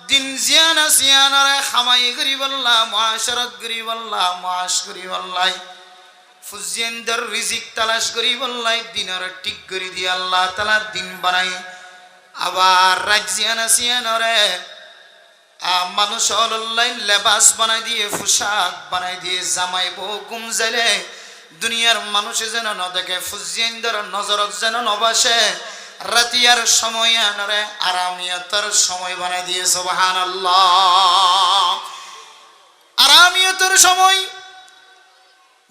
দিন জিয়ানা সিয়ানারে খামাই করি বল্লা মুআশারাত করি বল্লা মুআশ করি বল্লাই ফুজিয়েন্দার রিজিক তালাশ করি বল্লাই দিনের ঠিক করে দিয়ে আল্লাহ তাআলা দিন বানাই আবার রাজিয়ানা সিয়ানারে মানুষ অল্লাই লেবাস বানাই দিয়ে পোশাক বানাই দিয়ে জামাই বউ গুমজাইলে দুনিয়ার মানুষে যেন ন দেখে ফুজিয়েন্দার নজরত যেন নবাসে রাতিয়ার সময় আনরে আরামিয়তর সময় বানাই দিয়ে সুবহানাল্লাহ আরামিয়তর সময়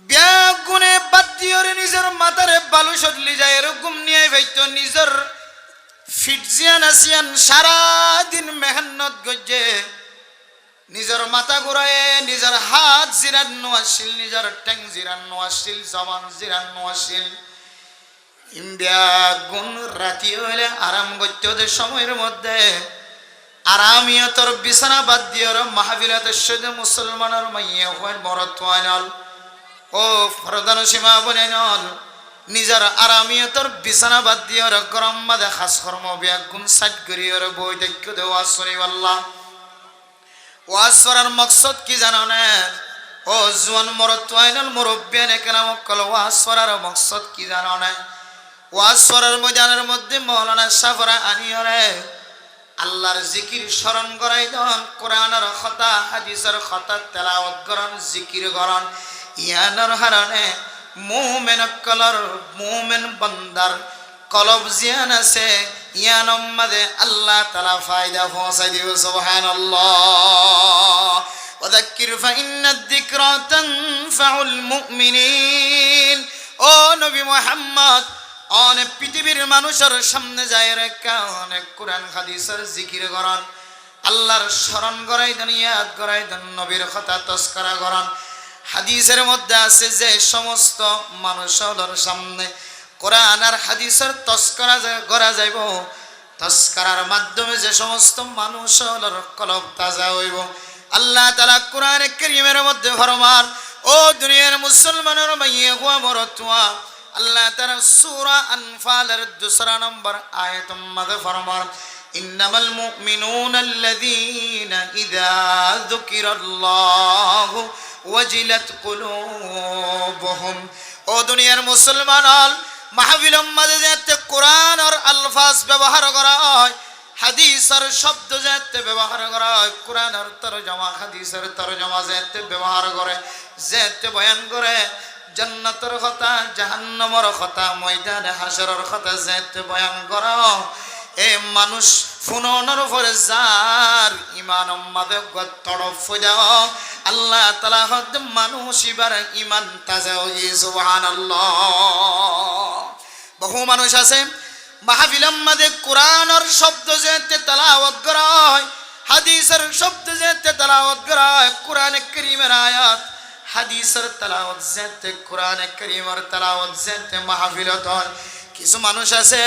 ব্যাগ গুনে বাদ দিয়ে নিজের মাথারে বালু সদলি যায় এরকম নিয়ে ভাইতো নিজের ফিটজিয়ান আসিয়ান সারাদিন মেহনত গজ্জে নিজের মাথা ঘুরায় নিজের হাত জিরানো আসিল নিজের ট্যাং জিরানো আসিল জবান জিরানো আসিল গুণ রাতি হইলে আরাম করতে ওদের সময়ের মধ্যে আরামিয়তর বিছানা বাদ দিয়ে মাহফিলাতের সাথে মুসলমানের মাইয়া হয় মরত্বানল ও ফরদান সীমা বনে নল নিজের আরামিয়তর বিছানা বাদ দিয়ে গরম বাদে খাস কর্ম ব্যাগ গুণ সাইড করি বই দেখে দেওয়া শরীফ আল্লাহ ওয়াজ করার মকসদ কি জানো না ও জোয়ান মরত্বানল মুরব্বিয়ান কেরাম কল ওয়াজ করার মকসদ কি জানো না ওয়াজ করার ময়দানের মধ্যে মাওলানা সাফরা আনিয়রে আল্লাহর জিকির স্মরণ করাই দেন কোরআনের কথা হাদিসের কথা তেলাওয়াত করন জিকির করন ইয়ানোর হারণে মুমিন কলর মুমিন বান্দার কলব জিয়ান আছে ইয়ানম মাঝে আল্লাহ তাআলা ফায়দা পৌঁছাই দিব সুবহানাল্লাহ ওয়াযাক্কির ফাইন্নাদ যিকরা তানফাউল মুমিনিন ও নবী মুহাম্মদ অনেক পৃথিবীর মানুষের সামনে যায় রেখা অনেক কোরআন হাদিসের জিকির করেন আল্লাহর স্মরণ করাই দেন ইয়াদ করাই দেন নবীর কথা তস্করা করেন হাদিসের মধ্যে আছে যে সমস্ত মানুষের সামনে কোরআন আর হাদিসের তস্করা করা যাইব তস্করার মাধ্যমে যে সমস্ত মানুষের কলব তাজা হইব আল্লাহ তাআলা কোরআন কারীমের মধ্যে ফরমান ও দুনিয়ার মুসলমানের মাইয়া হুয়া মরতুয়া আল্লাহ তাআলা সূরা আনফালের 2 নম্বর আয়াতের মধ্যে ফরমান ইন্নামাল মুমিনুনা আল্লাযীনা ইযা যুকিরাল্লাহু ওয়াজিলাত কুলুবুহুম ও দুনিয়ার মুসলমান মাহফিলের মধ্যে যাতে কোরআন আর আলফাজ ব্যবহার করা হয় হাদিসের শব্দ যাতে ব্যবহার করা হয় কোরআন আর তরজমা হাদিসের তরজমা যাতে ব্যবহার করে যাতে বয়ান করে জান্নাতের কথা জাহান্নামের কথা ময়দানে হাশরের কথা যাতে বয়ান করা এ মানুষ ফুননের উপরে যার ইমান মাদে তড়প যাও আল্লাহ তাআলা হদ মানুষ এবার ইমান তাজা হয়ে সুবহানাল্লাহ বহু মানুষ আছে মাহফিলের মধ্যে কোরআনের শব্দ যাতে তেলাওয়াত করা হয় হাদিসের শব্দ যাতে তেলাওয়াত করা হয় কোরআন কারীমের আয়াত হাদিসের তেলাওয়াত যাতে কোরআন কারীমের তেলাওয়াত যাতে মাহফিলত হয় কিছু মানুষ আছে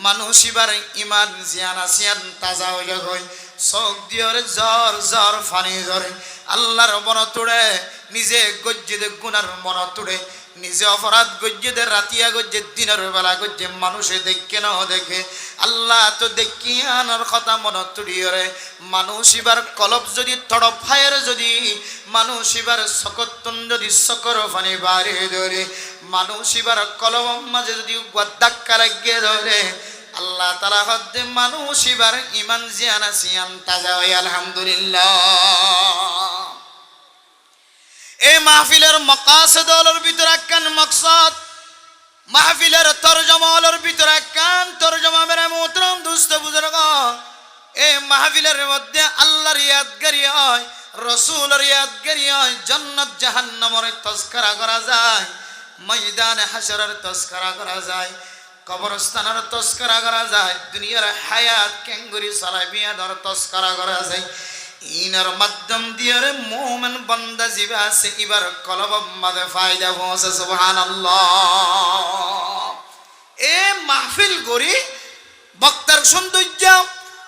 মানুষ এবার ইমান জিয়ান আসিয়ান তাজা হইয়া গই চোখ দিয়ে জ্বর জ্বর ফানি ধরে আল্লাহর মন তোড়ে নিজে গজ্জে গুনার মন তোড়ে নিজে অপরাধ গজ্জে রাতিয়া গজ্জে দিনের বেলা গজ্জে মানুষে দেখে না দেখে আল্লাহ তো দেখি আনার কথা মন তুড়িয়ে মানুষ এবার কলব যদি তড়প ফায়ের যদি মানুষ এবার সকতন যদি সকর ফানি বাড়ি ধরে মানুষ এবার কলব মাঝে যদি ধাক্কা লাগিয়ে ধরে আল্লাহ তাআলা হদ্দে মানুষ এবার ইমান জিয়ান আসিয়ান তাজা হয় আলহামদুলিল্লাহ এই মাহফিলের মাকাসিদের ভিতরে একখান মাকসাদ মাহফিলের তরজমার ভিতরে একখান তরজমা মেরে মোহতরম দোস্ত বুজুর্গ এই মাহফিলের মধ্যে আল্লাহর ইয়াদগারি হয় রাসূলের ইয়াদগারি হয় জান্নাত জাহান্নামের তজকরা করা যায় ময়দানে হাশরের তজকরা করা যায় কবরস্থানের তজকরা করা যায় দুনিয়ার হায়াত কেঙ্গুরি সালাবিয়ার তজকরা করা যায় ইনার মাধ্যম দিয়ে মুমিন বান্দা জিবা আছে এবার কলব মাঝে ফায়দা পৌঁছে সুবহানাল্লাহ এ মাহফিল করি বক্তার সৌন্দর্য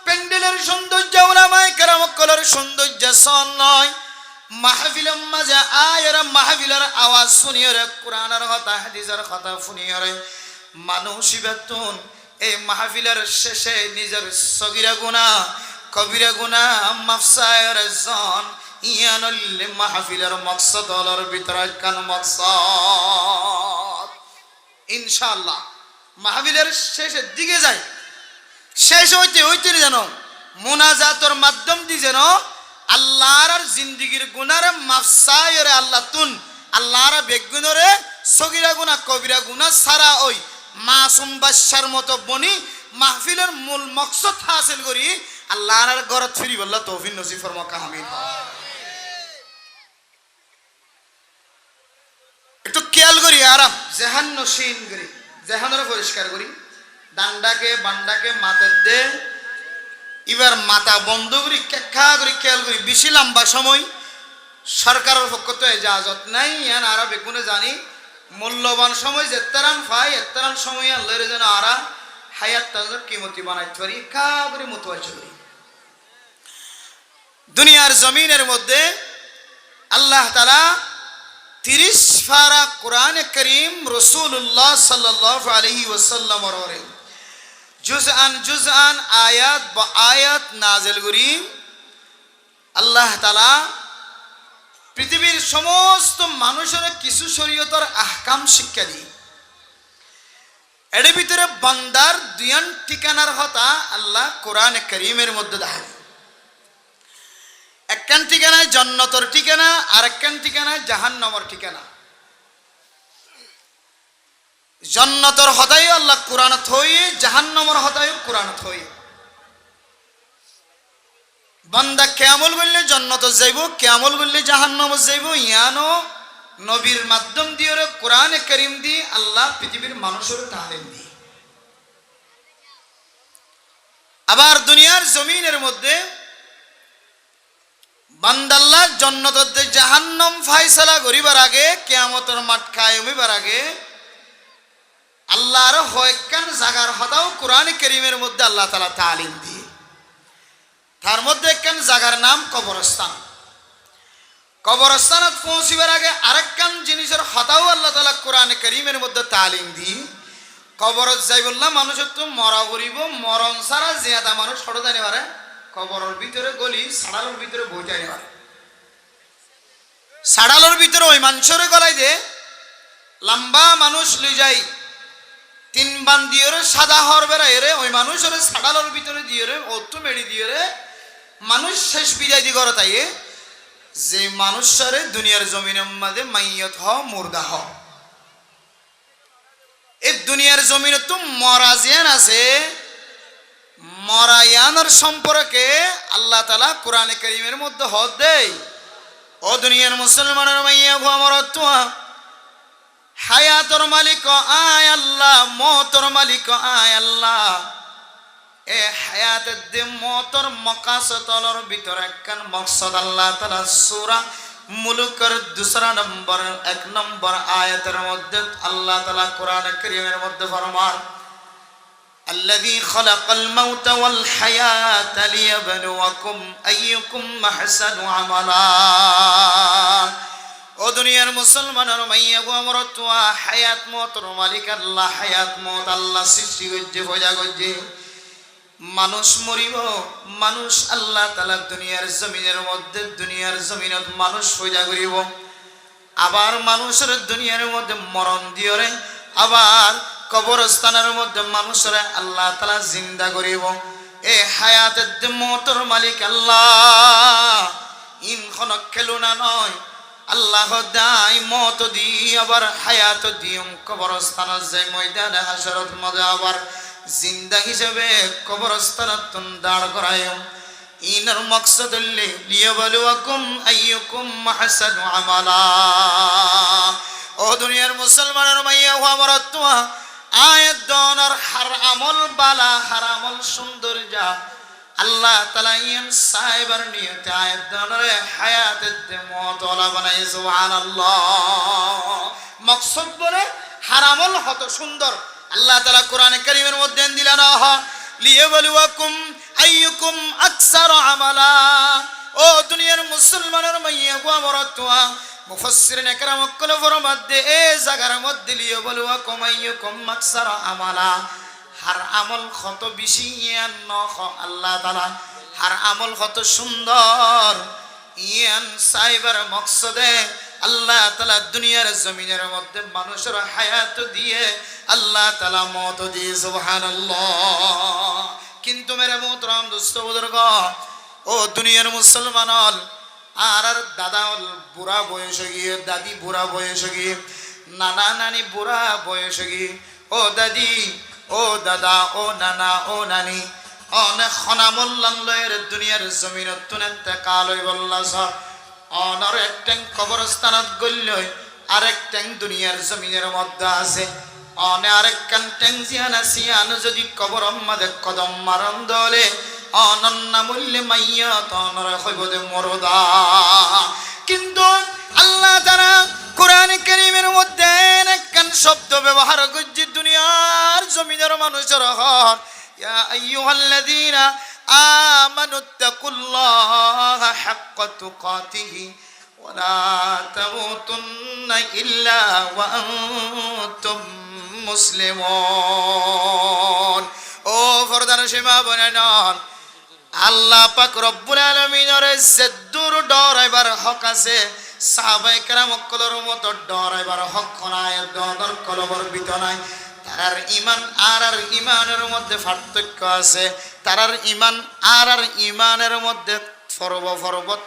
প্যান্ডেলের সৌন্দর্য উলামায়ে কেরাম কলের সৌন্দর্য সন নয় মাহফিলের মাঝে আয়ের মাহফিলের আওয়াজ শুনিয়ে কোরআনের কথা হাদিসের কথা শুনিয়ে মানুষ বেতন এই মাহফিলের শেষে নিজের সগীরা গুনাহ কবিরা গুনাহ মাফ চাইর জন ইয়ানল মাহফিলের মকসদ হলর ভিতরে কান মকসদ ইনশাআল্লাহ মাহফিলের শেষের দিকে যায় শেষ হইতে হইতে যেন মুনাজাতর মাধ্যম দিয়ে যেন আল্লাহর জিন্দিগির গুনার মাফ চাইরে আল্লাহ তুন আল্লাহর বেগুনরে সগিরা গুনাহ কবিরা গুনাহ সারা ওই মাসুম বাদশার মতো বনি মাহফিলের মূল মকসদ হাসিল করি আল্লাহর ঘরত ফিরি বললা তৌফিক নসিব ফরমাকা আমিন। একটু খেয়াল করি আরাম জেহান নসীন করি জেহানরে পরিষ্কার করি ডান্ডাকে বান্ডাকে মাথার দে এবার মাথা বন্ধ করি কেখা করি খেয়াল করি বেশি লম্বা সময় সরকারের পক্ষ তো এজাজত নাই ইয়ান আরা বেগুনে জানি মূল্যবান সময় যেতারান পাই এতারান সময় আল্লাহর যেন আরা হায়াত তাজর কিমতি বানাইতে পারি কা করে মতওয়াজ্জা করি। দুনিয়ার জমিনের মধ্যে আল্লাহ তাআলা 30 পারা কোরআনে কারীম রাসূলুল্লাহ সাল্লাল্লাহু আলাইহি ওয়াসাল্লাম এর জুজআন আয়াত বা আয়াত নাযিল করি। আল্লাহ তাআলা পৃথিবীর সমস্ত মানুষের কিছু শরীয়তের আহকাম শিক্ষা দিই এর ভিতরে বান্দার দুইয়ান ঠিকানার হতা আল্লাহ কোরআনে কারীমের মধ্যে দেখায়। একখান ঠিকানায় জান্নাতের ঠিকানা আর একখান ঠিকানায় জাহান্নামের ঠিকানা। জান্নাতের হতাই আল্লাহ কোরআনত হই জাহান্নামের হতাই কোরআনত হই। বান্দা কেমন বললে জান্নাত যাইব কেমন বললে জাহান্নাম যাইব ইয়ানো নবীর মাধ্যম দিয়ে কোরআনে কারীম দি আল্লাহ পৃথিবীর মানুষের তালিম দি। আবার দুনিয়ার জমিনের মধ্যে বান্দাল্লাহ জান্নাত জাহান্নাম ফয়সালা করিবার আগে কিয়ামতের মাঠ কায়েম হইবার আগে আল্লাহর হয়কান জায়গার হতাও কোরআনে কারীমের মধ্যে আল্লাহ তাআলা তালিম দি। তার মধ্যে একখান জায়গার নাম কবরস্থান। কবরস্থানত পৌঁছিবার আগে আরেকখান জিনিসের হতাও আল্লাহ তাআলা কোরআনে কারীমের মধ্যে তালিম দি। কবরত যাই বললাম মানুষের তো মরা পড়িব মরণ ছাড়া জিয়াদা মানুষ ছড়ো জানি পারে কবরের ভিতরে গলি সাড়ালোর ভিতরে বই যাই পারে সাড়ালোর ভিতরে ওই মানুষের গলায় যে লম্বা মানুষ লই যাই 3 বান দিয়ে সাদা হর বেড়ায় রে ওই মানুষের সাড়ালোর ভিতরে দিয়ে রে অত মেড়ি দিয়ে রে মানুষ শেষ বিদায় দি করে তাই যে মানুষরে দুনিয়ার জমিনের মধ্যে মাইয়ত হ মুর্দা হ এই দুনিয়ার জমিনে তো মরাজিয়ান আছে মরায়ানের সম্পর্কে আল্লাহ তাআলা কোরআনে কারীমের মধ্যে হদ দেয়। ও দুনিয়ার মুসলমানের মাইয়া গো আমার তো হায়াতর মালিক আয় আল্লাহ মওতর মালিক আয় আল্লাহ এ হায়াতের দে মওতর মাকাসদর ভিতরে একখান মকসদ আল্লাহ তাআলা সূরা মুলুকের 2 নম্বর 1 নম্বর আয়াতের মধ্যে আল্লাহ তাআলা কোরআনে কারীমের মধ্যে ফরমান الذي خلق الموت والحياة ليبلوكم أيكم أحسن عملا ও দুনিয়ার মুসলমানের মাইয়া গো আমার তো হায়াত মওতর মালিক আল্লাহ হায়াত মওত আল্লাহ সৃষ্টি করছে পয়দা করছে মানুষ মরিব মানুষ আল্লাহ তাআলা দুনিয়ার জমিনের মধ্যে দুনিয়ার জমিনত মানুষ পয়দা করিব আবার মানুষের দুনিয়ার মধ্যে মরণ দিয়রে আবার কবরস্থানের মধ্যে মানুষরা আল্লাহ তাআলা জিন্দা করিব। এ হায়াতের মওতর মালিক আল্লাহ ইন খনক খেলুনা নয় আল্লাহ দাই মওত দি আবার হায়াত দিম কবরস্থানের যে ময়দানে হাশরত মধ্যে আবার জিন্দা হিসেবে কবরস্থানত দাঁড় করায় ইনার মকসদ লিয়াবলুয়াকুম আইয়ুকুম আহসানু আমালা। ও দুনিয়ার মুসলমানের মাইয়া ও আমার তো আয়াত দনার হার আমল বালা হারামল সুন্দর যা আল্লাহ তাআলা ইন সাইবার নিয়তে আয়াত দনার হায়াতের মওত ওলা বানাই সুবহানাল্লাহ মকসদ বলে হারামল হত সুন্দর আল্লাহ তাআলা কোরআনে কারীমের মধ্যে দিলেন লিয়াবলুয়াকুম আইয়ুকুম আকসারু আমালা। ও দুনিয়ার মুসলমানের মাইয়া গো আমার তো মুফাসসিরিন একরাম কল ফরমাতে এ জায়গার মধ্যে লিয়াবলুয়াকুম আইয়ুকুম আকসারু আমালা হার আমল কত বেশি ইয়ান নখ আল্লাহ তাআলা আর আমল কত সুন্দর। ইয়ান সাইবার মকসদে আল্লাহ তাআলা দুনিয়ার জমিনের মধ্যে মানুষের হায়াত দিয়ে আল্লাহ তাআলা মত দিয়ে সুবহানাল্লাহ। কিন্তু মেরে মোহতরম দোস্ত বুজুর্গ, ও দুনিয়ার মুসলমান হল আর দাদা হল বুড়া বয়সে গিয়ে, দাদি বুড়া বয়সে গিয়ে, নানা নানি বুড়া বয়সে গিয়ে, ও দাদি ও দাদা ও নানা ও নানি অনেক খনামল্লান লয়ের দুনিয়ার জমিনত তুনেতে কালই বল্লা সব অনর একটাং কবরস্থানত গল্লই আরেক ট্যাং দুনিয়ার জমিনের মধ্যে আছে। অনে আরেক কান ট্যাং জিয়ানা সিয়ানো যদি কবর মাদে কদম মারন দলে অনন্না মূল্যে মাইয়া তনর হইবদে মরদা। কিন্তু আল্লাহ তাআলা কোরআন কারীমের মধ্যে একখান শব্দ ব্যবহার করছে দুনিয়ার জমিনের মানুষের হর, ইয়া আইয়ুহাল্লাযীনা আমানুত্তাকুল্লাহা হাক্কা তুকাতিহি ওয়া লা তামুতুন্না ইল্লা ওয়া আনতুম মুসলিমুন। ও ফরদার সীমা বনেন, আল্লাহ পাক রব্বুল আলামিনের ইজ্জতুর ডরাইবার হক আছে। সাহাবায়ে কেরাম কলর মতো ডরাইবার হক নাই, ডর কলবর বিত নাই। তারার ইমান আর ইমানের মধ্যে পার্থক্য আছে। তারার ইমান আর ইমানের মধ্যে ফরব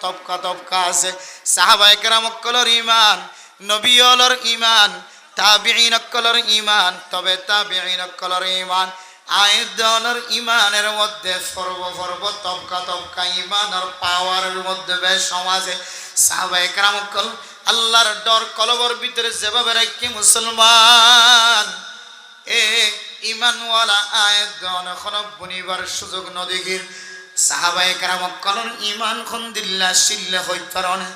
তবকা তবকা আছে। সাহাবায়ে কেরাম কলর ইমান, নবী হলর ইমান, তাবিঈন কলর ইমান, তবে তাবিঈন কলর ইমান আইদনের ইমানের মধ্যে ফরব তবকা তবকা ইমানের পাওয়ারের মধ্যে বেশ সমাজে সাহাবায়ে কেরাম কল আল্লাহর ডর কলবর ভিতরে যেভাবে রাখি মুসলমান এ ইমানওয়ালা আয়াতগণ এখন বনিবার সুযোগ নদীগির সাহাবায়ে কেরাম কলর ইমান খন দিল্লা শিল্লে হই পারনে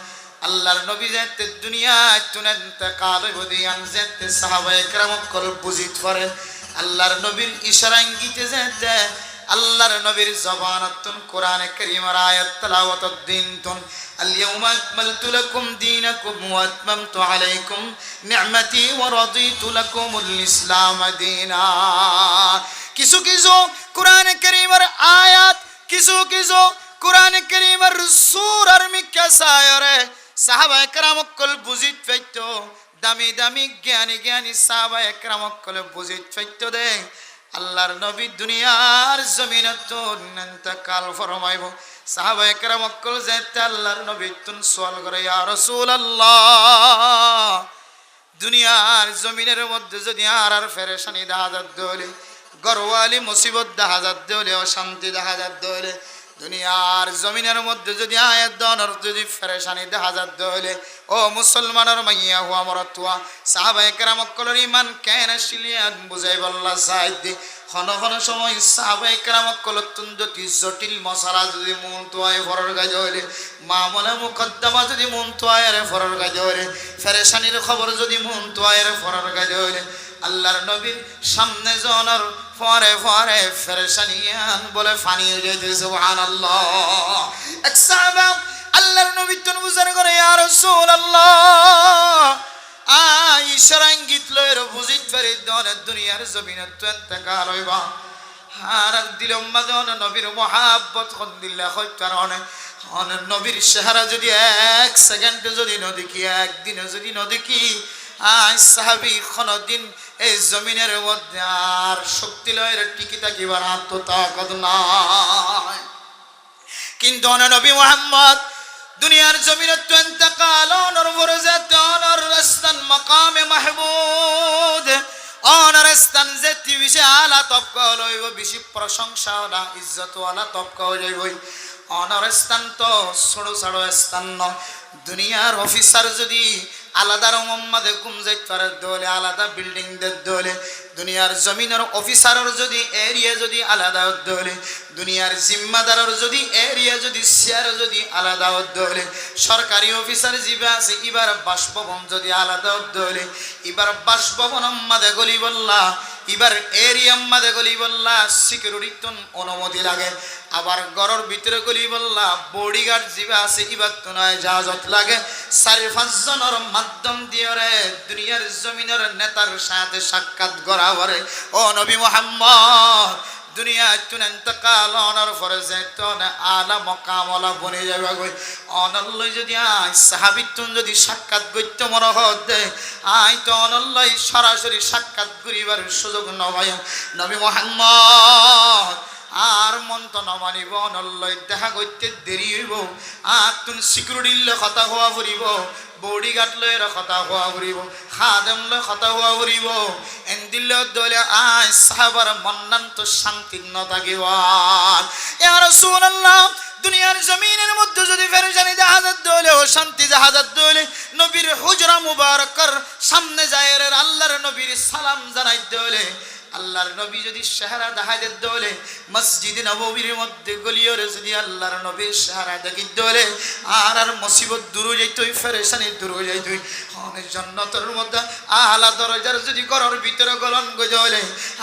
আল্লাহর নবী যেতে দুনিয়ায় তুনেতে কালে বদিয়ান যেতে সাহাবায়ে কেরাম কল বুঝিত পারে। আল্লাহর নবীর ইশারা ইঙ্গিতে যেতে আল্লাহর নবীর জবানতুন কোরআনে কারীমের আয়াত তেলাওয়াতুদ দিনতুন আল-ইয়াওমা আকমালতু লাকুম দীনাকুম ওয়া আতমামতু আলাইকুম নি'মাতি ওয়া রাদিতু লাকুমুল ইসলাম দীনা। কিছু কিছু কোরআনে কারীমের আয়াত, কিছু কিছু কোরআনে কারীমের সূরার মিক্কা সায়রে সাহাবায়ে কেরাম কল বুঝিত পাইতো। দামি দামি জ্ঞানী জ্ঞানী সাহাবায়ে কেরাম কল বুঝিত পাইতো দে আল্লাহর নবী দুনিয়ার জমিনতুন ইন্তেকাল ফরমাইব। সাহাবায়ে কেরাম কল যেতে আল্লাহর নবী তুন সওয়াল করে, ইয়া রাসূলুল্লাহ, দুনিয়ার জমিনের মধ্যে যদি আর ফেরেশানি দেখা যাত হলে, গরওয়ালি মুসিবত দেখা যাত হলে, অশান্তি দেখা যাত হলে, দুনিয়ার জমিনের মধ্যে যদি আয়াত দনর যদি ফেরেশানি দেখা যাত হলে, ও মুসলমানের মাইয়া হুয়া মরতুয়া সাহাবায়ে কেরাম কলর ইমান কেন শিলিয়ান বুঝাই বল্লা সাইদি খন খন সময় সাহাবায়ে কেরাম কলর যদি জটিল মশলা যদি মন তোয়ায় ফরর গাজ হইলে, মামলা মুকদ্দমা যদি মন তোয়ায় ফরর গাজ হইলে, ফেরেশানির খবর যদি মন তোয়ায় ফরর গাজ হইলে, আল্লাহর নবীর সামনে জনর ফরে ফরে ফেরেশানিয়ান বলে ফানি হয়ে যেতে সুবহানাল্লাহ। এক সাহাবা আল্লাহর নবী তুন বুঝার করে, ইয়া রাসূলুল্লাহ, ইশারা ইঙ্গিত লয়ের বুঝিত পারি দনের দুনিয়ার জমিনে তো ইন্তেকাল হইবা। আর দিলম মাজন নবীর মুহাব্বত কোন দিল্লা হই কারণে নবীর চেহারা যদি এক সেকেন্ডে যদি নদীকি, একদিনে যদি নদীকি, সাহাবী কোনদিন এই জমিনের মধ্যে আর শক্তি লয়ের টিকি থাকিবার আত্মতাকত নাই। কিন্তু নবী মুহাম্মদ দুনিয়ার জমিনে তো ইন্তেকাল অনর বরজাত অনর রাস্তান মাকামে মাহমুদ অনর স্থান যেতি বেশি আলা তবকা লইব, বেশি প্রশংসা ওলা ইজ্জত ওয়ালা তবকা হইব। অনর স্থান তো ছোড়ো ছাড়ো স্থান ন। দুনিয়ার অফিসার যদি আলাদা মোহাম্মদে ঘুম যাইতে পারে দলে, আলাদা বিল্ডিং দের দলে, দুনিয়ার জমিনের অফিসারের যদি এরিয়া যদি আলাদা দলে, দুনিয়ার জিম্মাদারের যদি এরিয়া যদি শেয়ার যদি আলাদা দলে, সরকারি অফিসার জিবা আছে এবার বাসভবন যদি আলাদা দলে, এবার বাসভবন মাদে গলি বললা, এবার এরিয়া মাদে গলি বললা সিকিউরিটি অনুমতি লাগে, আবার ঘরের ভিতরে গলি বললা বডিগার্ড জিবা আছে এবার তো নয় জাহাজত লাগে। 4-5 জনের মাধ্যম দিয়ে রে দুনিয়ার জমিনের নেতার সাথে সাক্ষাৎ করা করে। ও নবী মুহাম্মদ দুনিয়া তুন ইন্তকাল অনর ফরজে তোন আলা মকামলা বনে যাবে গই অনল্লই যদি আই সাহাবিতুন যদি সাক্ষাৎ গইতে মনে হদে আই তো অনল্লই সরাসরি সাক্ষাৎ করিবার সুযোগ নবায় নবী মুহাম্মদ আর মন তো নমানিব অনল্লই দেখা করতে দেরি হইব আর তুন সিকিউরিটির কথা হওয়া ফুরিব বডিগার্ড লয়ের কথা হওয়া ফুরিব খাদেম লয় কথা হওয়া ফুরিব এন্দিল দলে আয় সাহাবার মন্নান তো শান্তি ন থাকিব ইয়া রাসূলুল্লাহ দুনিয়ার জমিনের মধ্যে যদি ফেরেশানি জাহাজত দলে ও শান্তি জাহাজত দলে নবীর হুজরা মুবারকার সামনে যায় রে আল্লাহর নবীর সালাম জানাই দলে আল্লাহর নবী যদি চেহারা দেখাইতে দলে মসজিদ নববীর মধ্যে গলিয়র যদি আল্লাহর নবীর চেহারা দেখি দলে আর মুসিবত দূর যাইতই ফেরেশানি দূর যাইতই অনেক জান্নাতের মধ্যে আলা দরজার যদি ঘরের ভিতরে গলন গজলে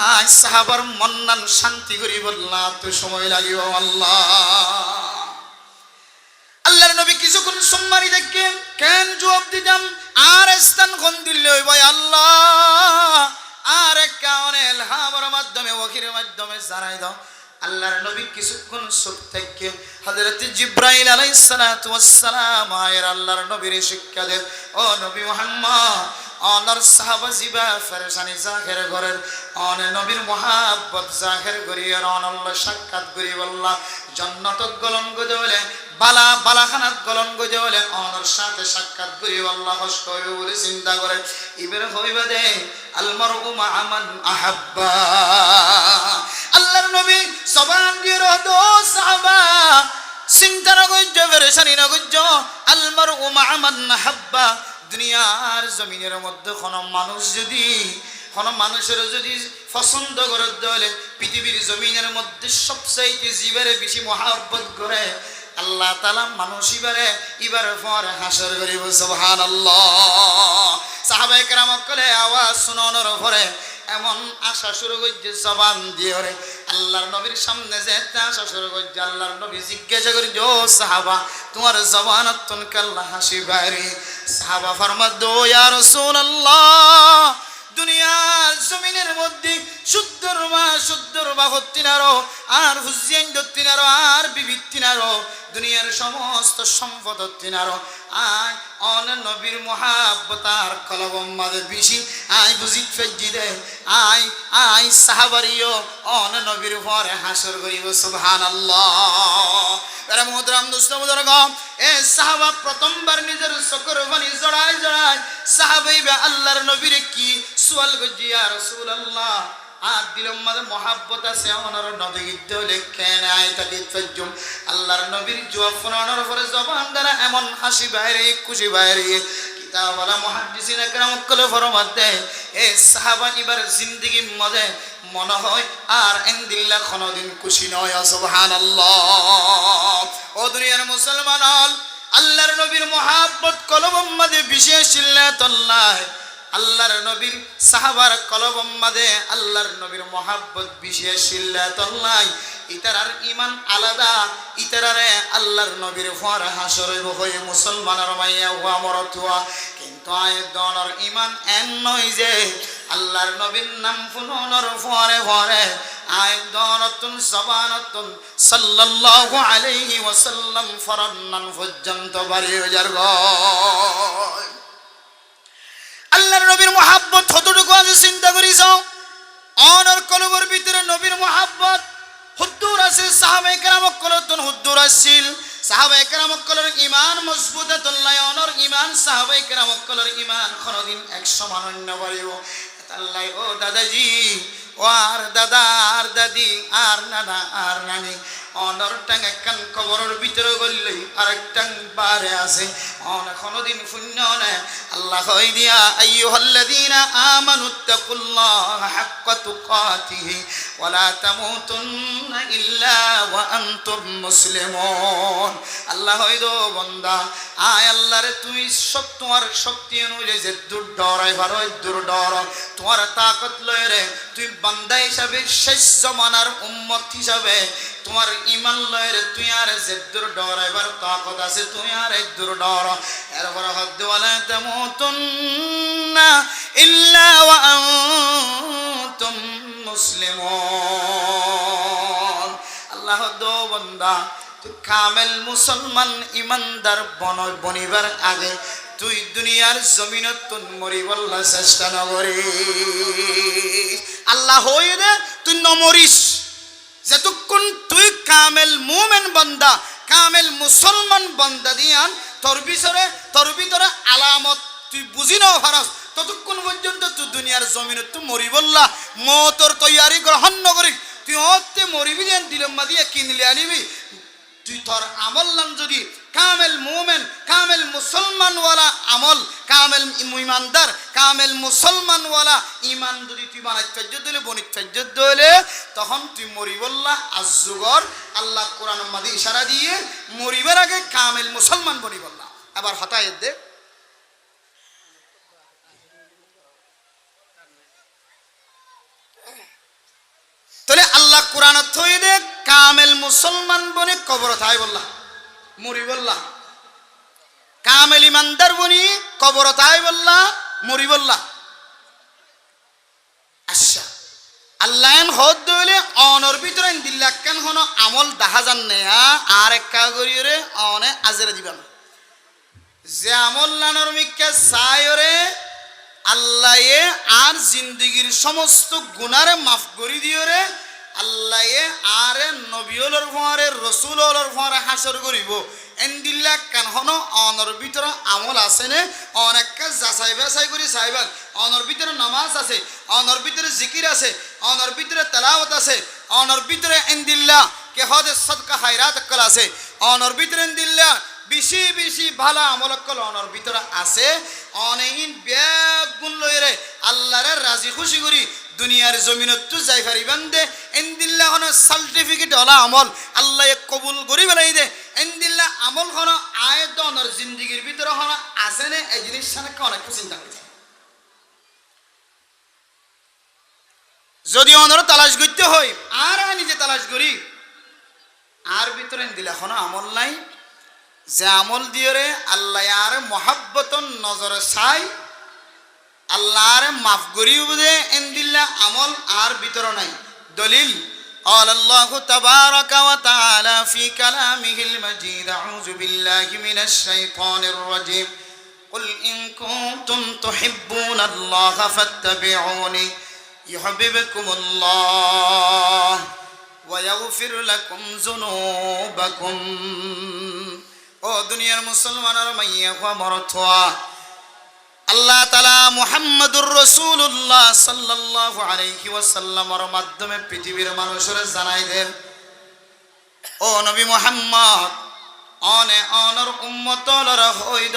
আয় সাহাবার মন্নান শান্তি করি বললা তো সময় লাগিব আল্লাহ আল্লাহর নবী কিছুক্ষণ সম্মানি দেখে কেন জবাব দিতাম আর স্থান কোন দিল ভাই আল্লাহ আর কারণে এলহামের মাধ্যমে ওহির মাধ্যমে জানাই দাও আল্লাহর নবী কিছুক্ষণ চুপ থেকে হযরত জিবরাইল আলাইহিস সালাতু ওয়াস সালাম আয়ের আল্লাহর নবীর শিক্ষা দেন ও নবী মুহাম্মদ অনর সাহাবা জিবা ফেরেশানি জাহের ঘরের অনে নবীর মুহাব্বত জাহের করিয়ার অনল্লাহ সাক্ষাৎ করি বললা জান্নাতত গলন গজলে বালা বালাখানাত গলন গজলে অনর সাথে সাক্ষাৎ করি আল্লাহ কষ্ট হইবে বলে চিন্তা করে ইবের হইবে দে আল মারউ মা মান আহাব্বা আল্লাহর নবী জবান দিয়ে রহদো সাহাবা চিন্তা না কইজ ফেরেশানি না কইজ আল মারউ মা মান আহাব্বা দুনিয়ার জমিনের মধ্যে কোন মানুষ যদি কোন মানুষের যদি পছন্দ করে দলে পৃথিবীর জমিনের মধ্যে সবচাইতে জীবেরে বেশি মহব্বত করে আল্লাহ তাআলা মানুষ ইবারে পর হাসর করিব সুবহানাল্লাহ সাহাবায়ে কেরাম কলে আওয়াজ শুনানোর পরে এমন আশা শুরু করছে জবান দিয়ে রে আল্লাহর নবীর সামনে যেতে আশা শুরু করছে আল্লাহর নবী জিজ্ঞাসা করি ও সাহাবা তোমার জবানত তুনকে আল্লাহ হাসি বাইরে সাহাবা ফরমাদ দো ইয়া রাসূলুল্লাহ দুনিয়ার জমিনের মধ্যে শুদ্ধর বা হত্তিনারো আর হুজিয়ান দত্তিনারো আর বিবিত্তিনারো দুনিয়ার সমস্ত সম্পদ হত্তিনারো আয় অন নবীর মহাব্বত আর কলবম মাদে বেশি আয় বুঝি ফেজি দে আয় সাহাবারিও অন নবীর পরে হাসর করিব সুবহানাল্লাহ এরা মুহতারাম দোস্ত বুজুর্গ এ সাহাবা প্রথমবার নিজের চোখের পানি জড়ায় সাহাবাইবা আল্লাহর নবীর কি সুয়াল গজি ইয়া রাসূলুল্লাহ আর দিলম মাঝে মহাব্বত আছে ওনার নবী গিদ্দ লেখে নাই তাকে ফজুম আল্লাহর নবীর জবাব শোনানোর পরে জবান দ্বারা এমন হাসি বাইরে খুশি বাইরে কিতাবওয়ালা মুহাদ্দিসিন একরাম কলে ফরমাত দেয় এ সাহাবা এবার জিন্দেগির মধ্যে মনে হয় আর ইনদিল্লাহ কোনদিন খুশি নয় সুবহানাল্লাহ ও দুনিয়ার মুসলমান আল্লাহর নবীর মহাব্বত কলবম মাঝে বিশেষ ইল্লাতুল্লাহ আল্লাহর নবীর সাহাবার কলবম মাঝে আল্লাহর নবীর মহাব্বত বিশেষ ইল্লাতুল্লাহ ইতারার ঈমান আলাদা ইতারারে আল্লাহর নবীর পর হাসর হয়ে মুসলমানের মাইয়া ওয়া মরতুয়া কিন্তু আয়দনের ঈমান এন নয় যে আল্লাহর নবীর নাম ফুননের পরে আয়দনতুন জবানতুন সাল্লাল্লাহু আলাইহি ওয়াসাল্লাম ফরনান পর্যন্ত বাড়িয়ে যার গয় আল্লাহর নবীর মহাব্বত কতটুকু আছে চিন্তা করিস অনর কলবের ভিতরে নবীর মহাব্বত হুদ্দুর আছে সাহাবায়ে কেরাম কলতুন হুদ্দুর আছিল সাহাবায়ে কেরাম কলর ঈমান মজবুত আল্লাহ অনর ঈমান সাহাবায়ে কেরাম কলর ঈমান কোনদিন এক সমান অন্য বাড়িব আল্লাহ ও দাদাজি ও আর দাদা আর দাদি আর নানা আর নানি অনর টাং একখান কবরের ভিতরে গললেই আরেক টাং বারে আছে অন কোনদিন শূন্য না আল্লাহ কই দিয়া আইয়ুহাল্লাযীনা আমানুত্তাকুল্লাহা হাক্কা তুকাতিহি ওয়া লা তামুতুন্না ইল্লা ওয়া আনতুম মুসলিমুন আল্লাহ কই দো বান্দা আয় আল্লাহরে তুই সব তোমার শক্তি অনুযায়ী যে দূর ডরাই ভালো দূর ডর তোমার তাকত লয় রে তুই বান্দা হিসাবে শেষ জামানার উম্মত হিসাবে তোমার ঈমান লয় রে তুই আর যে দূর ডরাইবার তাকত আছে তুই আর দূর ডর এরপর হদ ওয়ালা তামুতুন্না ইল্লা ওয়া আনতুম মুসলিমুন দো বন্দা তুই কামেল মুসলমান ইমানদার বনিবার আগে তুই দুনিয়ার জমিনত তুন মরিবল্লা চেষ্টা নগরে আল্লাহ হয়ে দে তুই নমরিস যতক্ষণ তুই কামেল মুমেন বান্দা কামেল মুসলমান বান্দা দিয়ান তোর ভিতরে আলামত তুই বুঝি নাও ফারাস ততক্ষণ পর্যন্ত তুই দুনিয়ার জমিনত তুই মরিবল্লা মতর তৈয়ারি গ্রহণ নগরি তুই হতে মরিবি দেন দিলম্মা দিয়ে কিনলে আনিবি তুই তোর আমল নাম যদি কামেল মুমেন কামেল মুসলমানওয়ালা আমল কামেল ইমানদার কামেল মুসলমানওয়ালা ইমান যদি তুই বানাইতে দিলে বনিতে দিলে তখন তুই মরিবল্লা আজগর আল্লাহ কোরআন মাদি ইশারা দিয়ে মরিবার আগে কামেল মুসলমান বনিবল্লা আবার হতায়েত দে তাহলে আল্লাহ কোরআন থই দে কামেল মুসলমান বনে কবর থাই বললা মরি বললা কামেল ইমানদার বনি কবর থাই বললা মরি বললা আচ্ছা আল্লাহ হদ দইলে অনর ভিতরে দিল্লা কেন হন আমল দেখা জান নেয়া আর একা করিরে অনে আজরে দিবা যে আমল লানর মিক্কা সায়রে আল্লাহ আর জিন্দগির সমস্ত গুনারে মাফ করি দিওরে আল্লাহ আরে নবীলর ফরে রসুলর ফরে হাসর করিব এন্দিল্লা কেন হন অনর ভিতরে আমল আছে নে অনেককে যাচাই বাছাই করি চাইবার অনর ভিতরে নামাজ আছে অনর ভিতরে জিকির আছে অনর ভিতরে তেলাওয়াত আছে অনর ভিতরে এন্দিল্লা কে হদে সদকা খায়রাত কল আছে অনর ভিতরে এন্দিল্লা বেশি বেশি ভালো আমল কল অনর ভিতরে আছে অনেক ব্যাগ গুণ লইরে আল্লাহরে রাজি খুশি করি দুনিয়ার জমিনত তো যাই পারিবান দে এন্দিল্লা হন সার্টিফিকেট হলা আমল আল্লাহ কবুল করি বেলাই দে এন্দিল্লা আমল হন আয়ত অনর জিন্দগির ভিতরে হন আছে নে এই জিনিস সানাকে অনেক চিন্তা করি যদি অনর তালাশ করতে হয় আর নিজে তালাশ করি আর ভিতরে এন্দিল্লা হন আমল নাই যে আমল দিয়ে আল্লাহ আর মহাব্বতন নজরে চাই আল্লাহর মাফ করিব দে এন্দিল্লা আমল আর ভিতর নাই দলিল قال الله تبارك وتعالى في كلامه المجيد أعوذ بالله من الشيطان الرجيم قل إن كنتم تحبون الله فاتبعوني يحببكم الله ويغفر لكم ذنوبكم ও দুনিয়ার মুসলমানের মাইয়া হওয়া মরথোয়া আল্লাহ তাআলা মুহাম্মদুর রাসূলুল্লাহ সাল্লাল্লাহু আলাইহি ওয়াসাল্লামের মাধ্যমে পৃথিবীর মানুষের জানাই দেন ও নবী মুহাম্মদ অনর উম্মতলরা হইদ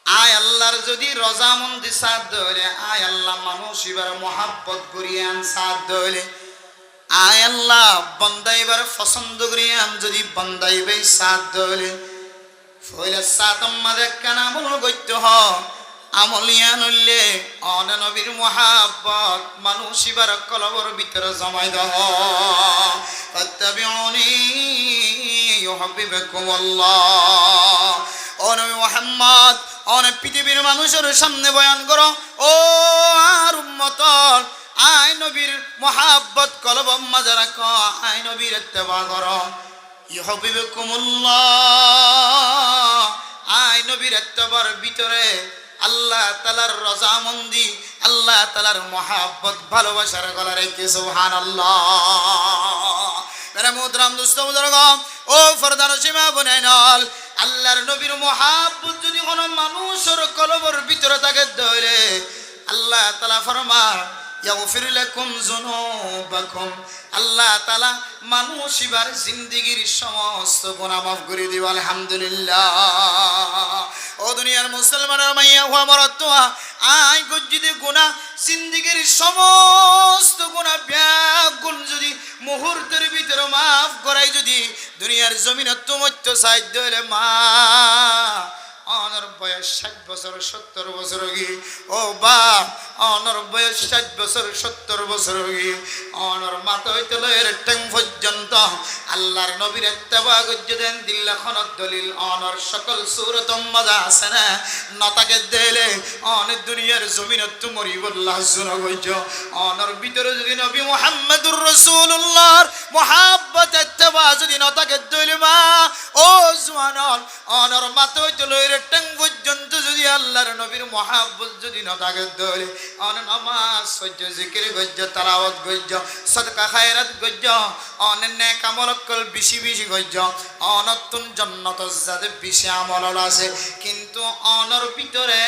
আয় আল্লাহর যদি রজামন্দি সাথ দইলে আয় আল্লাহ মানুষ এবার মহাব্বত করিয়ে আন সাথ দইলে আয় আল্লাহ বন্দাইবার পছন্দ করিয়ে আন যদি বন্দাইবে সাথ দইলে ফইলে সাথ আমাদের কেন আমল গইতে হ আমলিয়া নইলে অন নবীর মহাব্বত মানুষ এবার কলবর ভিতরে জমাই দহ ফাত্তাবিউনি ইউহিব্বুকুমুল্লাহ ও নবী মুহাম্মদ অনেক পৃথিবীর মানুষের সামনে বয়ান করো ও আর উম্মতর আয় নবীর মহাব্বত কলব মাজারা ক আয় নবীর ইত্তেবা করো ইউহিব্বুকুমুল্লাহ আয় নবীর ইত্তেবার ভিতরে আল্লাহ তাআলার রজামন্দি আল্লাহ তাআলার মহাব্বত ভালোবাসার গলা রেখে সুবহানাল্লাহ মেরা মুহতারাম দোস্ত বুজুর্গ ও ফরদান সীমা বনাইনাল আল্লাহর নবীর মহাব্বত যদি কোনো মানুষের কলবের ভিতরে থাকে ধরে আল্লাহ তাআলা ফরমান ইয়াগফির লাকুম যুনুবাকুম আল্লাহ তাআলা মানুষ ইবার জিন্দেগীর সমস্ত গুনাহ মাফ করে দিব আলহামদুলিল্লাহ ও দুনিয়ার মুসলমানের মাইয়া হওয়া মরতোয়া আই গজ্জিদে গুনাহ জিন্দেগীর সমস্ত গুনাহ ব্যাগুন যদি মুহূর্তের ভিতরে মাফ করাই যদি দুনিয়ার জমিনে তোমাত্য সাহায্য হলে মা অনর বয়স 60 বছর 70 বছর গিয়ে ও বাপ অনর বয়স 60 বছর 70 বছর গিয়ে অনর মাথা হইতে লয়ের ট্যাং পর্যন্ত আল্লাহর নবীর ইত্তেবা গজ্জ দেন দিল্লা খনত দলিল অনর সকল সূরত মজা আছে না নতাকে দেলে অনেক দুনিয়ার জমিনত মরিবুল্লাহ সুন গজ্জ অনর ভিতরে যদি নবী মুহাম্মদুর রাসূলুল্লাহর মুহাব্বত ইত্তেবা যদি নতাকে দলিল মা ও জওয়ানল অনর মাথা হইতে লয়ের ট্যাং পর্যন্ত যদি আল্লাহর নবীর মুহাব্বত যদি নতাকে দলে অন নামাজ সহ্য জিকির গজ্জ তেলাওয়াত গজ্জ সদকা খায়রাত গজ্জ অন নেক আমল কল বেশি বেশি গজ্জ অনতুন জান্নাত যাদের বেশি আমল আছে কিন্তু অনর ভিতরে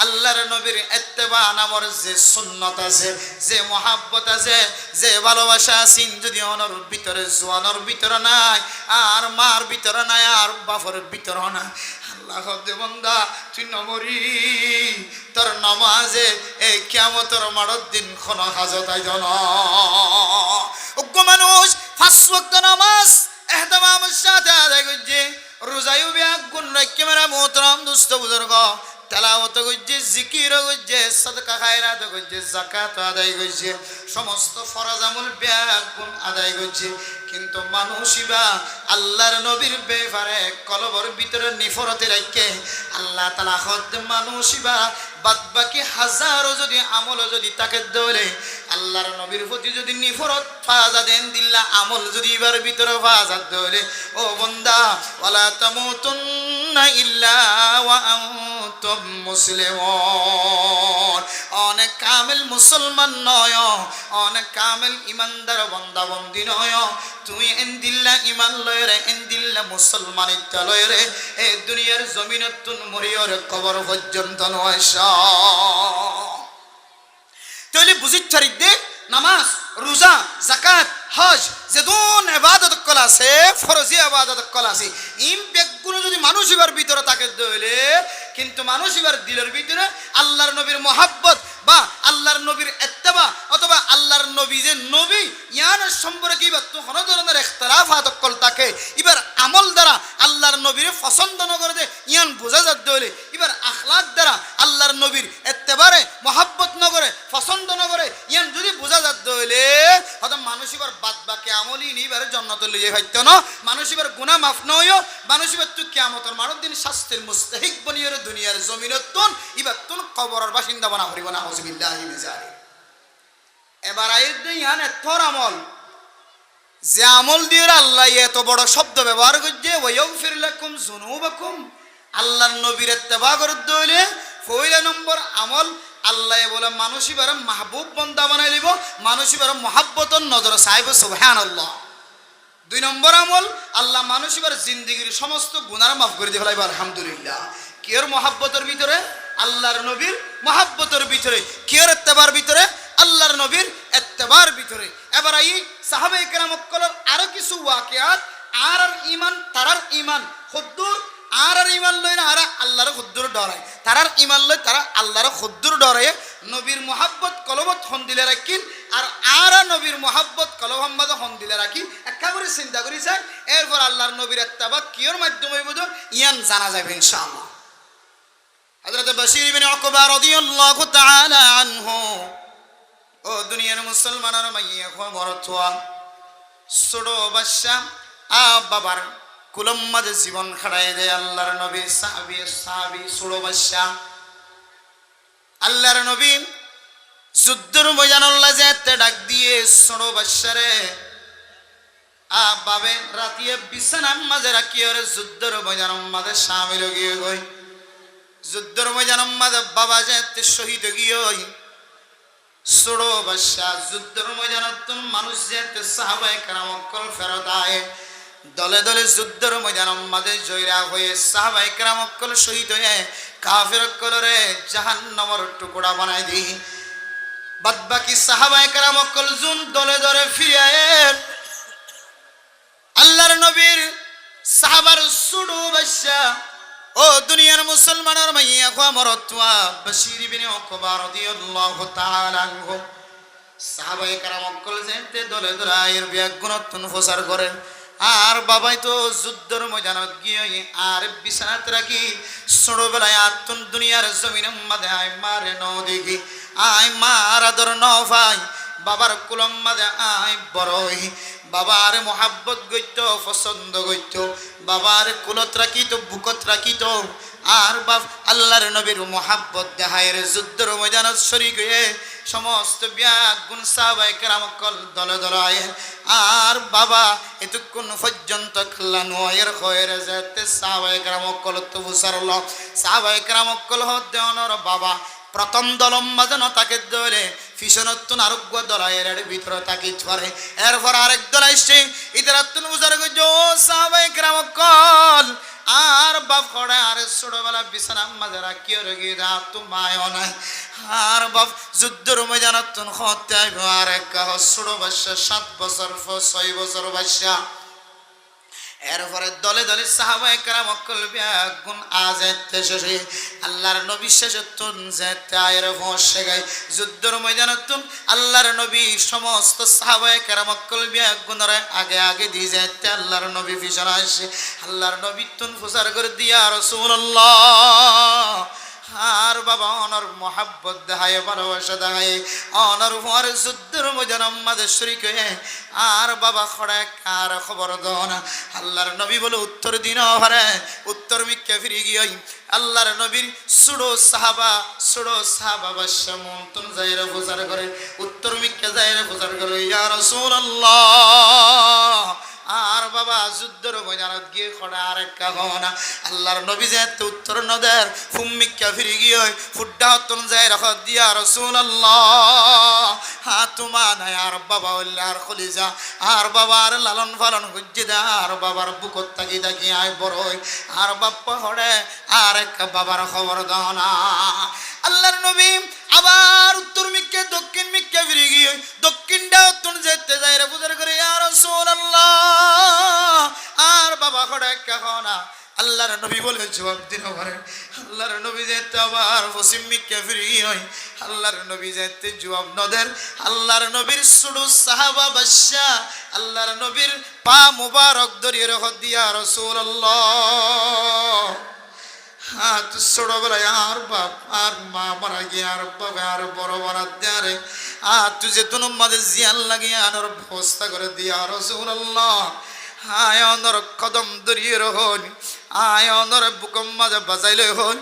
আল্লাহর নবীর ইত্তেবা নামর যে সুন্নাত আছে যে মুহাব্বত আছে যে ভালোবাসা আছে যদি অনর ভিতরে জওয়ানর ভিতরে নাই আর মার ভিতরে নাই আর বাপের ভিতরে নাই আল্লাহ দে বান্দা তুই নমরি তোর নামাজে এই কিয়ামতের মাড়র দিন কোন হাজত আইজ না ওগো মানুষ 5 ওয়াক্ত নামাজ ইহতিমামের সাথে আদায় করছে রোজায়ও বিয়াক গুণ রাখে মেরা মোহতরম দোস্ত বুজুর্গ তেলাওয়াত করছে জিকির করছে সাদকা খায়রাত করছে যাকাত আদায় করছে সমস্ত ফরজ আমল বিয়াক গুণ আদায় করছে কিন্তু মানুষইবা আল্লাহর নবীর ব্যাপারে কলবর ভিতরে নিফরতে রাখে আল্লাহ তাআলা খদ মানুষইবা বাদবাকি হাজারো যদি আমল যদি তাকে দলে আল্লাহর নবীর প্রতি যদি নিফরত ফাজা দেন দিল্লা আমল যদি এবার ভিতরে ফাজা দলে ও বান্দা ওয়ালা তামুতুন্না ইল্লা ওয়া আনতুম মুসলিমুন অনেক কামিল মুসলমান নয় অনেক কামিল ইমানদার বান্দা বন্দি নয় তুই এন্দিল্লা ইমান লয়রে এন্দিল্লা মুসলমানিত্ব লয়রে এই দুনিয়ার জমিনতুন মরিয়র কবর পর্যন্ত নয় তাহলে বুঝিচ্ছারিক দেখ নামাজ রোজা যাকাত হজ যেদুন ইবাদত কল আছে ফরজি ইবাদত কল আছে ইম বেগুলো যদি মানুষ এবার ভিতরে তাকে দইলে কিন্তু মানুষ এবার দিলের ভিতরে আল্লাহর নবীর মহব্বত বা আল্লাহর নবীর ইত্তেবা অথবা আল্লাহর নবী যে নবী ইয়ানের সম্পর্কে এবার তো কোনো ধরনের ইখতিলাফাত কল থাকে এবার আমল দ্বারা আল্লাহর নবীর পছন্দ ন করে দে ইয়ান বোঝা যাত দইলে এবার আখলাক দ্বারা আল্লাহর নবীর ইত্তেবারে মহব্বত ন করে পছন্দ ন করে ইয়ান যদি বোঝা যাত দইলে হয়তো মানুষ এবার বাদ বাকি আমলই নিবার জান্নাত লইয়ে হইতো না মানুষ এবার গুনাহ মাফ নয় মানুষ এবার তুই কিয়ামতের মানব দিন শাস্তির মুস্তাহিক বনিয়র দুনিয়ার জমিনতুন এবার তুন কবরের বাসিন্দা বানা হরিব না আউযুবিল্লাহি মিন যালিক এবার আইদ ইয়ান তোর আমল যে আমল দিয়ে আল্লাহ এত বড় শব্দ ব্যবহার করছে ওয়াগফির লাকুম যুনুবাকুম আল্লাহর নবীর ইত্তেবা করতে হইলে পয়লা নম্বর আমল আল্লাহ বলে মানুষ এবার মাহবুব বান্দা বানাই লিব মানুষ এবার মুহাব্বতর নজর চাইব সুবহানাল্লাহ 2 নম্বর আমল আল্লাহ মানুষ এবার জিন্দেগীর সমস্ত গুনাহ মাফ করে দিবে আলহামদুলিল্লাহ কির মুহাব্বতের ভিতরে আল্লাহর নবীর মুহাব্বতের ভিতরে কির ইত্তেবার ভিতরে আল্লাহর নবীর ইত্তেবার ভিতরে এবার এই সাহাবায়ে কেরাম কলর আরো কিছু ওয়াকিয়াত আর ঈমান তারার ঈমান খুদ্দুর আর ঈমান লয় না আর আল্লাহর খুদ্দুর ডরায় তারার ঈমান লয় তারা আল্লাহর খুদ্দুর ডরায় নবীর মুহাব্বত কলবত হন দিলে রাখিন আর নবীর মুহাব্বত কলবম্বাদ হন দিলে রাখি একটা করে চিন্তা করি স্যার এরপর আল্লাহর নবীর ইত্তেবা কির মাধ্যমে বুঝো ইয়ান জানা যাবে ইনশাআল্লাহ হযরত বশীর ইবনে উকবা রাদিয়াল্লাহু তাআলা আনহু ও দুনিয়ার মুসলমানের মাইয়া খবর তোয়া ছোট বাচ্চা বাবার কুলম মাঝে জীবন খাড়াই দেয় আল্লাহর নবী সাহাবী ছোট বাচ্চা আল্লাহর নবী যুদ্ধের ময়দানে যেতে ডাক দিয়ে ছোট বাচ্চারে বাবে রাতিয়ে বিছানার মাঝে রাখি ওরে যুদ্ধের ময়দানের মাঝে শামিল গিয়ে গই যুদ্ধের ময়দানের মাঝে বাবা যেতে শহীদ গিয়ে ছোট বাচ্চা যুদ্ধের ময়দানত মানুষ যেতে সাহাবায়ে কেরাম কল ফেরত আয় দলে দলে যুদ্ধের ময়দানের মাঝে জয়রা হয়ে সাহাবায়ে কেরাম কল শহীদ হয়ে কাফের কলরে জাহান্নামের টুকরা বানাই দি বাদবাকি সাহাবায়ে কেরাম কল জুন দলে দলে ফিরে আয় আল্লাহর নবীর সাহাবার ছোট বাচ্চা ও দুনিয়ার মুসলমানের মাইয়া খোয়া মরতুয়া বশীর ইবনে উকবা রাদিয়াল্লাহু তাআলা আনহু সাহাবায়ে কেরাম কল যেতে দলে দলে আয়ের বিয়াগুণতন প্রচার করেন আর বাবাই তো যুদ্ধর ময়দানত গিয়ে আর বিছানাত রাখি ছোটবেলায় আত্মন দুনিয়ার জমিনের মাঝে আয় মারে ন দেখি আয় মার আদর ন ভাই বাবার কুলম মাঝে আয় বড়ই বাবার মোহাব্বত গইত পছন্দ গইত বাবার কুলত রাখিত বুকত রাখিত আর বাপ আল্লাহর নবীর মোহাব্বত দেখায় যুদ্ধর ময়দানত শরীক হয়ে সমস্ত ব্যাগুণ সাহাবায়ে কেরাম কল দলে দলে আয় আর বাবা এতক্ষণ পর্যন্ত খেলানোয়ের হয়ে যেতে সাহাবায়ে কেরাম কল তবু সারল সাহাবায়ে কেরাম কল দেওয়ানোর বাবা প্রথম দলম মাঝে তাকে ধরে ফিসনতুন আরোগ্য দলায়ের ভিতরে তাকে ছড়ে এরপর আরেক দল আসছে ইতারাতুন বুঝার গো সাহাবায়ে কেরাম কল আর বাপ করে আর ছোটবেলা বিছানা মাঝে রাখিও রেগে যা তো মায়ও নাই আর বাপ যুদ্ধের ময়দানত হতে আইব আর এক ছোট বাচ্চা 7 বছর 6 বছর বাচ্চা এরপরে দলে দলে সাহাবায়ে কেরাম গুণ আজ শেষে আল্লাহর নবী শেষতুন যেতে আয়ের বসে গায় যুদ্ধের ময়দানতুন আল্লাহর নবী সমস্ত সাহাবায়ে কেরাম গুণরে আগে আগে দিয়ে যেতে আল্লাহর নবী পিছনে আসে আল্লাহর নবী তুন ফুসার করে দিয়া রাসূলুল্লাহ আর বাবা অনর মোহাব্বত দেখায় ভালোবাসা দেখায় অনর হওয়ার যুদ্ধের ময়দানের মাঝে শরীক হয়ে আর বাবা খড়া কার খবর দাও না আল্লাহর নবী বলে উত্তর দিন হারে উত্তর মিক্কা ফিরে গিয়ে আল্লাহর নবীর সুড়ো সাহাবা বাদশা মন্তন যাইরা প্রচার করে উত্তর মিক্কা যাইরা প্রচার করে ইয়া রাসূলুল্লাহ আর বাবা যুদ্ধের ময়দানত গিয়ে খড়া আর এক কাহনা আল্লাহর নবী যেতে উত্তর নদের ফুম্মিকা ফিরে গিয়ে ফুড্ডা হতন যায় রাখ দিয়া রাসূলুল্লাহ হাতুমা নাই আর বাবা আর খলিজা আর বাবার লালন পালন গুজ্জে দা আর বাবার বুকত তাকি তাকি আয় বড়ই আর বাপ্পা হড়ে আর এক বাবার খবর দাও না আল্লাহর নবী আবার উত্তর মিক্কা দক্ষিণ মিক্কা ফিরে গিয়ে দক্ষিণটা উত্তর যেতে যায় রে বুঝার করে ইয়া রাসূলুল্লাহ আর বাবা খড়া কাহনা আল্লাহর নবী বলে জবাব দিন পারে আল্লাহর নবী যেতে আবার পশ্চিম মিক্কা ফিরে গিয়ে আল্লাহর নবী যেতে জবাব নদের আল্লাহর নবীর সুড়ু সাহাবা বাদশা আল্লাহর নবীর পা মুবারক ধরিয়ে রাখ দিয়া রাসূলুল্লাহ হাত ছোটবেলায় আর বাপ আর মা মারা গিয়ে আর বাবা আর বড় বরাত দেয়ারে আর তুই যে তুন মাঝে জিয়ান লাগিয়ে আনার ব্যবস্থা করে দিয়া রাসূলুল্লাহ আয় অনর কদম দরিয়ে রহন আয় অনর বুকম মাঝে বাজাইলে হন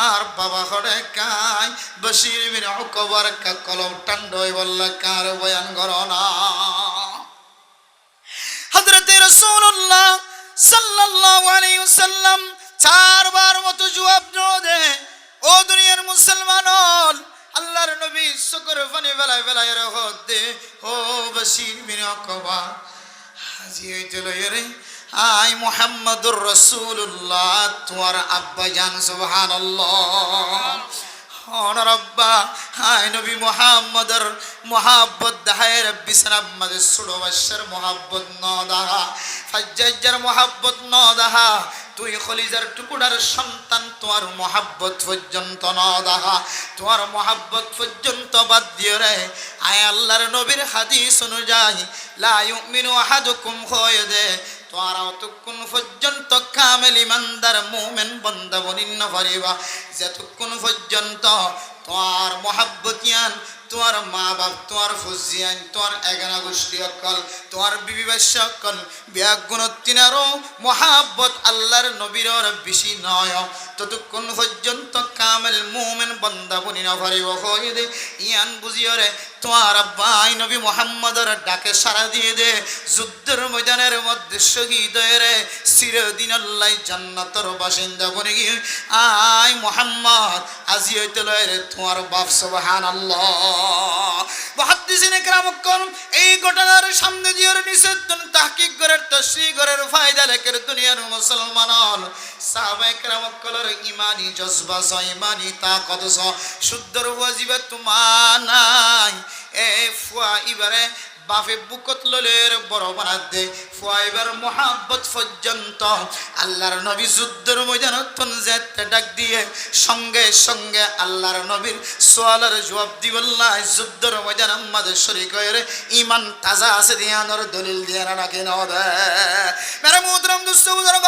আর বাবা হরে কাই বশির বিন উকবার কা কলম টান্ডই বললা কার বয়ান করনা হযরত রাসূলুল্লাহ সাল্লাল্লাহু আলাইহি ওয়াসাল্লাম 4 বার মতো জবাব দে ও দুনিয়ার মুসলমান আল্লাহর নবী শুকর ফানি বেলায় বেলায় রহত দে ও বশির বিন উকবা হাজি হইছিল রে আই মুহাম্মাদুর রাসূলুল্লাহ তোমার আব্বা জান সুবহানাল্লাহ অনর আব্বা আই নবী মুহাম্মাদুর মোহাব্বত দেখায় রব্বি সালাম মাঝে ছোটো বাচ্চার মোহাব্বত ন দেখা ফাজ্জার মোহাব্বত ন দেখা তুই খলিজার টুকুরার সন্তান তোমার মোহাব্বত পর্যন্ত ন দেখা তোমার মোহাব্বত পর্যন্ত বাদ দিয়ে রে আয় আল্লাহর নবীর হাদিস অনুযায়ী লা ইউমিনু আহাদুকুম হয়ে দে তোমার অতক্ষণ পর্যন্ত কামেল ইমানদার মুমিন বান্দা বনিন্ন পারিবা যতক্ষণ পর্যন্ত তোমার মোহাব্বতিয়ান তোমার মা বাপ তোমার ফুজিয়ান তোমার এগানা গোষ্ঠী অকল তোমার বিবি বাচ্চা অকল ব্যাগুণতিনারও মোহাব্বত আল্লাহর নবীর বেশি নয় ততক্ষণ পর্যন্ত কামেল মুমিন বান্দা বনিন্ন পারিবা হয়ে দে ইয়ান বুঝিও রে তোমার আব্বাই নবী মুহাম্মদের ডাকে সাড়া দিয়ে দে যুদ্ধের ময়দানের মধ্যে শহীদ হয়ে রে চিরদিন আল্লাহ জান্নাতের বাসিন্দা বনে গিয়ে আয় মুহাম্মদ আজি হইতে লয় রে তোমার বাপ সুবহানাল্লাহ মুহাদ্দিসিনে কেরাম এই ঘটনার সামনে দিয়ে নিষেধ তাহকিক করে তশরিহ করে ফায়দা লেখের দুনিয়ার মুসলমান সাহাবায়ে কেরাম কলর ঈমানি জজবা ইমানি তাকত শুদ্ধর ওয়াজিবা তোমার নাই এ ফুয়া ইবারে বাফে বুকত ললের বড় বানাত দে ফুয়াইবার মোহাব্বত পর্যন্ত আল্লাহর নবী যুদ্ধের ময়দানত যেতে ডাক দিয়ে সঙ্গে সঙ্গে আল্লাহর নবীর সোয়ালের জবাব দিবল্লাহ যুদ্ধের ময়দান আমাদের শরীক হয়ে ইমান তাজা আছে দিয়ানোর দলিল দিয়ে না কেন দে মেরে মুহতরম দুস্থ বুজুর্গ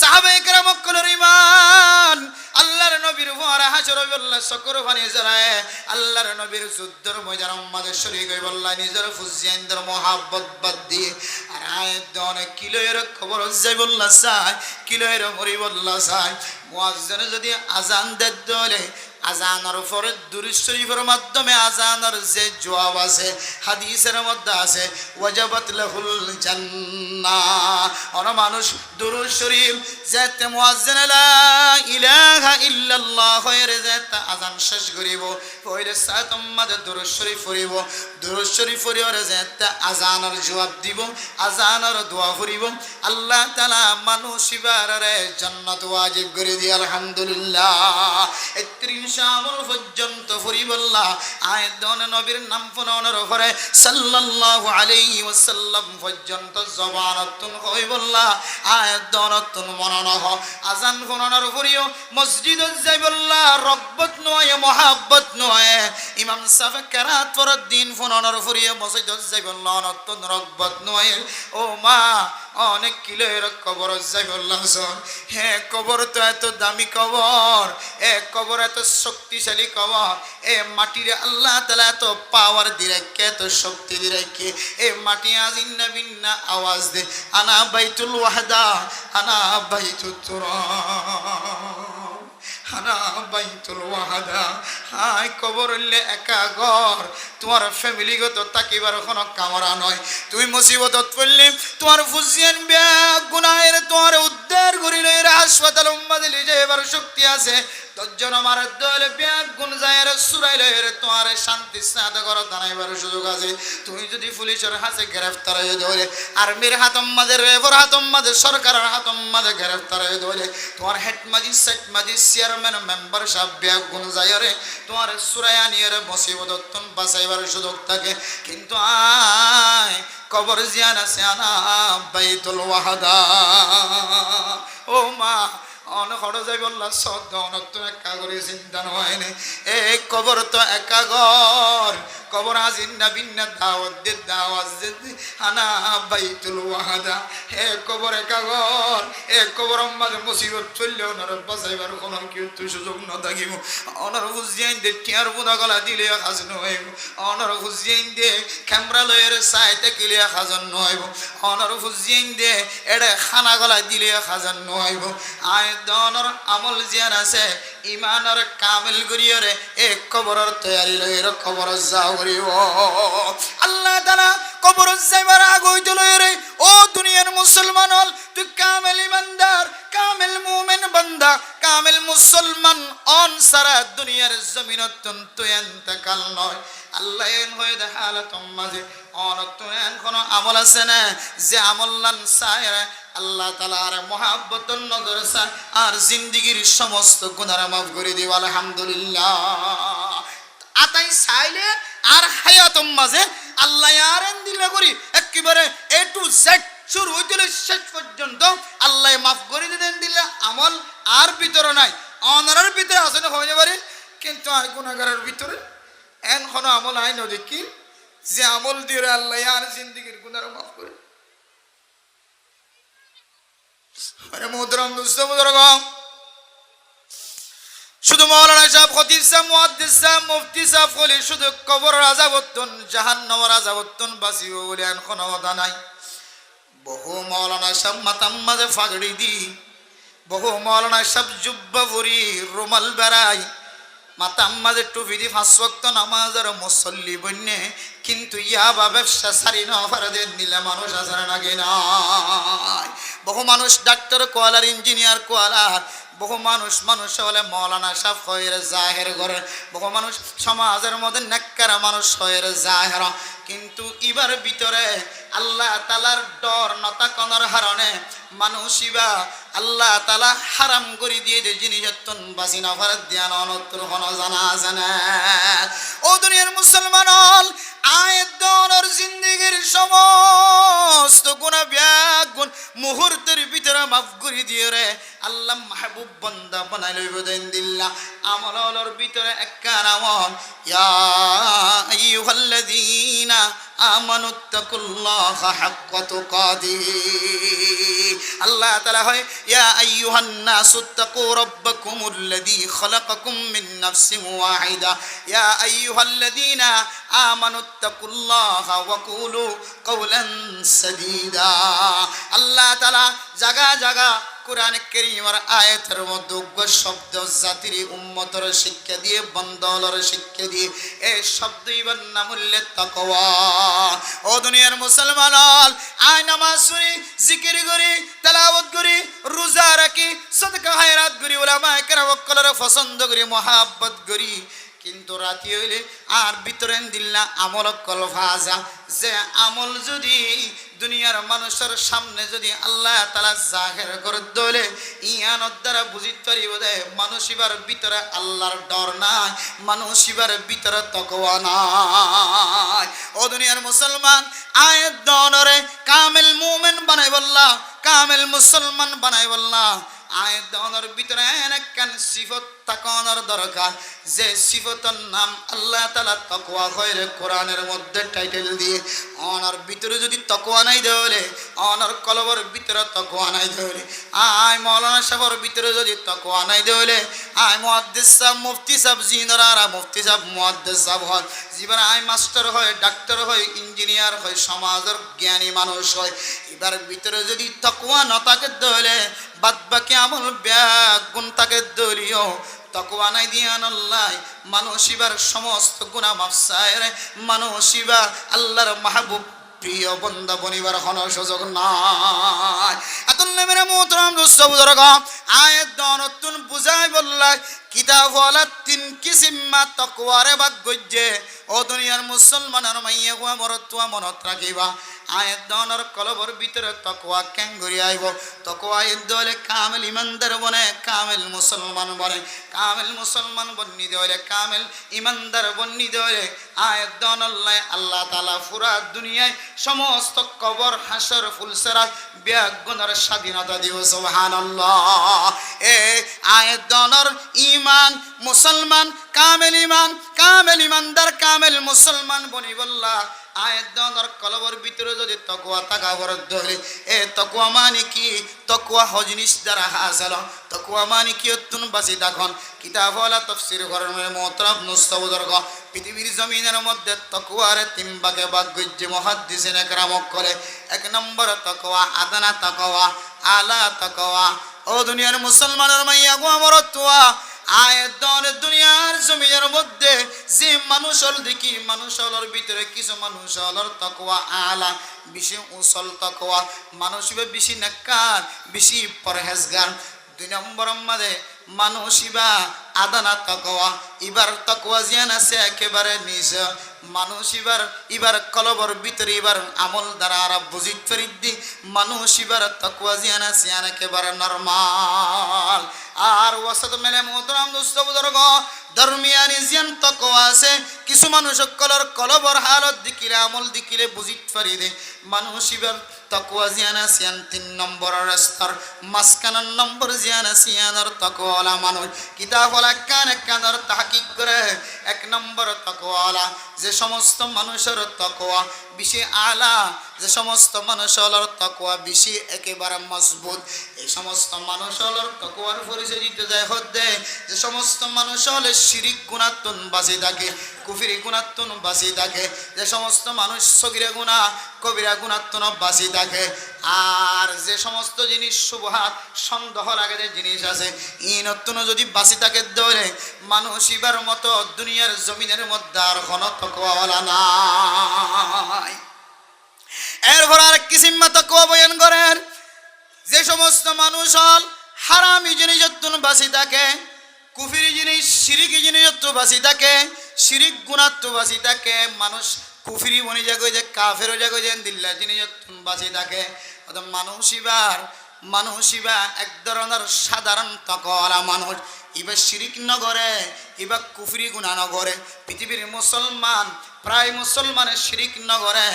সাহাবায়ে কেরাম কলর ইমান আল্লাহর নবীর ওয়ারা হাজর বল্লাহ সকর পানি জড়ায় আল্লাহর নবীর যুদ্ধের ময়দান আমাদের শরীক হয়ে বল্লাহ নিজের ফুজিয়ানদের মোহাব্বত বাদ দিয়ে আর আয়াত অনেক কিলোয়ের খবর যাই বল্লাহ চাই কিলোয়ের মরি বল্লাহ চাই মুয়াজ্জিন যদি আজান দেয় দলে আজানের পরে দুরূদ শরীফের মাধ্যমে আজানের যে জবাব আছে হাদিসের মধ্যে আছে ওয়াজাবাত লাহুল জান্নাহ অন মানুষ দুরূদ শরীফ যেতে মুয়াজ্জিন লা ইলাহা ইল্লাল্লাহ হয়ে যেতে আজান শেষ করিব পরে সাত আমাদের দুরূদ শরীফ পড়িব দুরূদ শরীফ পড়িরে যেতে আজানের জবাব দিব আজানের দোয়া করিব আল্লাহ তাআলা মানুষ ইবারে জান্নাত ওয়াজিব করে দি আলহামদুলিল্লাহ ৩০ আমল পর্যন্ত ফরিবল্লাহ আয়াতন নবীর নাম ফোনানোর পরে সাল্লাল্লাহু আলাইহি ওয়াসাল্লাম পর্যন্ত জবানতুন হইবল্লাহ আয়াতন মনন হ আজান ফোনানোর পরেও মসজিদে যাইবল্লাহ রগবত নয় মোহাব্বত নয় ইমাম সাহেব কেরাত পরের দিন ফোনানোর পরেও মসজিদে যাইবল্লাহ নতুন রগবত নয় ও মা অনেক কিলোর কবর যাইবল্লাহ হে কবর তো এত দামি কবর এ কবর এত শক্তিশালী কবর এ মাটিরে আল্লাহ তাআলা এত পাওয়ার দিয়ে কে এত শক্তি দিয়ে কে এ মাটি আজিন্না বিন্না আওয়াজ দে আনা বাইতুল ওয়াহদা আনা বাইতুত তুরাব আনা বাইতুল ওয়াহদা হাই কবর হইলে একা ঘর তোমার ফ্যামিলিগত তাকিবার কোনো কামরা নয় তুমি মুসিবতত পড়লে তোমার ফুজিয়ান ব্যাগ গুনাহের তোমার উদ্ধার করিলে হাসপাতাল উম্মাদে লিয়ে যাইবার শক্তি আছে দশজন আমার দলে ব্যাগ গুণ যায় সুরাইলে তোমার শান্তি স্নাত করা দানাইবার সুযোগ আছে তুমি যদি পুলিশের হাতে গ্রেফতার হয়ে ধরে আর্মির হাতম মাঝে রেভর হাতম মাঝে সরকারের হাতম মাঝে গ্রেফতার হয়ে ধরে তোমার হেড ম্যাজিস্ট্রেট চেয়ারম্যান মেম্বার সব ব্যাগ গুণ যায় রে তোমার সুরাইয়া নিয়ে মুসিবত বাঁচাইবার সুযোগ থাকে কিন্তু আয় কবর জিয়ান আছে আনা বাইতুল ওয়াহদা ও মা অনেক হড় যাই বললাম সদ্য অনেক তো একা করে চিন্তা নয় এই কবর তো একা ঘর কবর আজিন্না বিন্না দাওয়াত দে দাওয়াত দে আনা বাইতুল ওয়াহদা হে কবর একা ঘর এ কবর আমাদের মুসিবত চললে ওনার বাঁচাইবার কোনো কিন্তু সুযোগ না থাকিব ওনার বুঝিয়ে দে টিয়ার বুদা গলা দিলে হাজন হইব ওনার বুঝিয়ে দে ক্যামেরা লয়ের সাইতে কিলে হাজন হইব ওনার বুঝিয়ে দে এড়ে খানা গলা দিলে হাজন হইব আয় দনর আমল জিয়ান আছে ইমানর কামিল করিয়রে এক কবরের তৈয়ারি লয়ের কবর যাও করিব আল্লাহ তাআলা কবর যাইবার আগে হইতে লয়েরে ও দুনিয়ার মুসলমান হল তুই কামিল ইমানদার কামিল মুমিন বান্দা কামিল মুসলমান অন সারা দুনিয়ার জমিনত তুই ইন্তেকাল নয় আল্লাহ এন হয়ে দেখালে তোমাজে অনতন কোন আমল আছে না যে আমলান সায়রা আল্লাহ তাআলার মহব্বতের নজর সান আর জিন্দেগীর সমস্ত গুনাহ মাফ করে দিও আলহামদুলিল্লাহ আতাই চাইলে আর হায়াতম মাঝে আল্লাহ আর দিলে করি একেবারে এ টু জেড শুরু হইতে শেষ পর্যন্ত আল্লাহ মাফ করে দিতেন দিলে আমল আর ভিতরে নাই অনারের ভিতরে আছে না হয়ে পারে কিন্তু আর গুনাহগারের ভিতরে এন কোনো আমল হয় না দেখি যে আমল দিয়ে আল্লাহ আর জিন্দেগীর গুনাহ মাফ করে আরে মুহতারাম দোস্ত বুজুর্গ শুধু মাওলানা সাহেব খতিব সাহেব মুহাদ্দিস সাহেব মুফতি সাহেব বলে শুধু কবর আযাবতন জাহান্নামের আযাবতন বাঁচিব বলে আর কোনো কথা নাই বহু মাওলানা সাহেব মাথার মাঝে ফাগড়ি দি বহু মাওলানা সাহেব জুব্বা পরি রুমাল বেড়াই মাথার মাঝে টুপি দি 5 ওয়াক্ত নামাজের মুসল্লি বন্যে কিন্তু ইয়াবা ব্যবসা সারি না পারে নিলে মানুষ আছে নাকি না বহু মানুষ ডাক্তার কোয়ালার ইঞ্জিনিয়ার কোয়ালার বহু মানুষ হলে মৌলানা সাহেব হয়ে জাহের করে বহু মানুষ সমাজের মধ্যে নেককার মানুষ হয়ে জাহের কিন্তু ইবার ভিতরে আল্লাহ তাআলার ডর নতাকনের হারণে মানুষ ইবা আল্লাহ তাআলা হারাম করে দিয়ে যে জিনিসতন বাসি না পারে ধ্যান অনত্র হন জানা জানে ও দুনিয়ার মুসলমান আয়াত দনর জিন্দেগির সমস্ত গুনাহ ব্যাগুন মুহূর্তের ভিতরে মাফ করে দিয়ে রে আল্লাহ মাহবুব বান্দা বানাই লইব দেন দিল্লা আমলর ভিতরে একখান আমল ইয়া আইয়ুহাল্লাযীনা আমানুত্তাকুল্লাহা হাক্কা তুকাতিহি আল্লাহ তাআলা হয় ইয়া আইয়ুহান নাসুত্তাকু রাব্বাকুমুল্লাযী খালাকাকুম মিন নাফসিন ওয়াহিদা ইয়া আইয়ুহাল্লাযীনা আমানুত্তাকুল্লাহা ওয়া কুলু কাওলান সাদীদা আল্লাহ তাআলা জায়গা জায়গা কুরআন কারীমের আয়াতের মধ্যে শব্দ জাতির উম্মতের শিক্ষা দিয়ে বন্দলর শিক্ষা দিয়ে এই শব্দ ইবার নাম হলো তাকওয়া ও দুনিয়ার মুসলমান আয় নামাজ পড়ি জিকির করি তেলাওয়াত করি রোজা রাখি সদকা খায়রাত করি উলামায়ে কেরাম কলর পছন্দ করি মহাব্বত করি কিন্তু রাতি হইলে আর ভিতরে দিল্লা আমল কল ভাজা যে আমল যদি দুনিয়ার মানুষের সামনে যদি আল্লাহ তাআলা জাহির করে দলে ইয়ানোর দ্বারা বুঝিতে পারিব যে মানুষ ইবার ভিতরে আল্লাহর ডর নাই মানুষ ইবার ভিতরে তাকওয়া নাই ও দুনিয়ার মুসলমান আয়াত দনরে কামিল মুমিন বানাই বল্লাহ কামিল মুসলমান বানাই বল্লাহ আয়াত দনর ভিতরে একখান সিফত তাকানোর দরকার যে সিফতের নাম আল্লাহ তাআলা তাকওয়া কইরে কোরআনের মধ্যে টাইটেল দিয়ে অনার ভিতরে যদি তাকওয়া নাই দেলে অনার কলবর ভিতরে তাকওয়া নাই দেলে আয় মাওলানা সাহেবের ভিতরে যদি তাকওয়া নাই দেলে আয় মুহাদ্দিস সাহেব মুফতি সাহেব জিনরা মুফতি সাহেব মুহাদ্দিস সাহেব হন জীবন আয় মাস্টার হয় ডাক্তার হয় ইঞ্জিনিয়ার হয় সমাজের জ্ঞানী মানুষ হয় এবার ভিতরে যদি তাকওয়া না থাকে দেলে বাদবাকি আমল ব্যাগুন তাকে দলিও তাকওয়া নাই দিয়ান আল্লাহ মানুষিবার সমস্ত গুনাহ মাফ চায় মানুষিবা আল্লাহর মাহবুব প্রিয় বান্দা বনিবার কোনো সুযোগ নাই আতুল্লে মেরে মোহতরম দোস্ত বুজুর্গ আয়াত দনতুন বুঝাই বললাই কিতাব ওয়ালা তিন কিসিম মা তাকওয়ারে ভাগ গজ্জে ও দুনিয়ার মুসলমানের মাইয়া গোয়া মরতুয়া মনত রাখিবা আয়াত দনর কলবর ভিতরে তাকওয়া কেন ঘুরি আইব তাকওয়া দলে কামিল ইমানদার বনে কামিল মুসলমান বনে কামিল মুসলমান বন্নি দলে কামিল ইমানদার বন্নি দলে আয়াত দন আল্লাহ তাআলা পুরা দুনিয়ায় সমস্ত কবর হাসর ফুলসরাত ব্যাগুনের স্বাধীনতা দিও সুবহানাল্লাহ এ আয়াত দনর ঈমান মুসলমান কামিল ঈমান কামিল ঈমানদার কামিল মুসলমান বনি বল্লাহ আয়াত দনর কলবর ভিতরে যদি তাকওয়া থাকা বরদ ধরে এ তাকওয়া মানে কি তাকওয়া হজনিস দ্বারা হাসিল তাকওয়া মানে কি তুন বাসি তখন কিতাব ওয়ালা তাফসীর করেন মুহতারাম মুস্তাবদরগ পৃথিবীর জমিনের মধ্যে তাকওয়ার তিন ভাগে ভাগ গজ্জে মুহাদ্দিসিনে কেরাম করে এক নম্বর তাকওয়া আদনা তাকওয়া আলা তাকওয়া ও দুনিয়ার মুসলমানের মাইয়া গো আমরতুয়া আয়াত দনের দুনিয়ার জমিনের মধ্যে যে মানুষ হল দেখি মানুষ হলর ভিতরে কিছু মানুষ হলর তাকওয়া আলা বেশি উসল তাকওয়া মানুষ বেশি নেককার বেশি পরহেজগার দুই নম্বর মধ্যে মানুষ ইবা আদানা তাকওয়া ইবার তাকওয়া জিয়ান আছে একেবারে নিচে মানুষ ইবার কলবর ভিতরে ইবার আমল দ্বারা আর বুঝিত ফরিদ্দি মানুষ ইবার তাকওয়া জিয়ান আছে একেবারে নরমাল আর ওয়াসাত মেলে মোহতরম দোস্ত বুজুর্গ দরমিয়ানি জিয়ান তাকওয়া আছে কিছু মানুষ কলবর হালত দিকিলে আমল দিকিলে বুঝিত ফরিদে মানুষ ইবার তাকওয়া জিয়ান আছে তিন নম্বরের স্তর মাসকানার নম্বর জিয়ান আছে আর তাকওয়ালা মানুষ কিতাব ওয়ালা কানের তাহকিক করে এক নম্বর তাকওয়ালা যে সমস্ত মানুষের তাকওয়া বেশি আলা যে সমস্ত মানুষের তাকওয়া বেশি একেবারে মজবুত এই সমস্ত মানুষের তাকওয়ার পরিচয় দিতে যায় হদ্দে যে সমস্ত মানুষ হলে শিরিক গুনাহতুন বাঁচি থাকে কুফরি গুনাহতুন বাঁচি থাকে যে সমস্ত মানুষ সগীরা গুনাহ কবিরা গুনাহতুন বাঁচি থাকে আর যে সমস্ত জিনিস শুবহাত সন্দেহ লাগে যে জিনিস আছে ইনতুন যদি বাঁচি থাকে ধরে মানুষ ইবার মতো দুনিয়ার জমিনের মধ্যে আর কোনো তাকওয়াওয়ালা নাই এরপর আর কিসিমা তাকওয়া বয়ান করেন যে সমস্ত মানুষ হল হারামি জিনিসতুন বাঁচি থাকে কুফরি জিনিস শিরিকি জিনিসত্ব বাঁচি থাকে শিরিক গুনাহত্ব বাঁচি থাকে মানুষ কুফরি বনি যাগো যে কাফেরও যাগো যে দিল্লা জিনিসত্ব বাঁচি থাকে মানুষ ইবা এক ধরনের সাধারণ তাকওয়ালা মানুষ এবার শিরিক নগরে এবার কুফরি গুনাহ নগরে পৃথিবীর মুসলমান প্রায় মুসলমানের শিরিক নগরে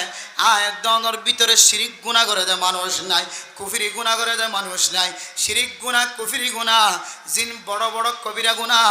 দনের ভিতরে শিরিক গুনাহ করে দেয় মানুষ নাই, কুফরি গুনাহ করে দেয় মানুষ নাই। শিরিক গুনাহ কুফরি গুনাহ জিন বড় বড় কবিরা গুনাহ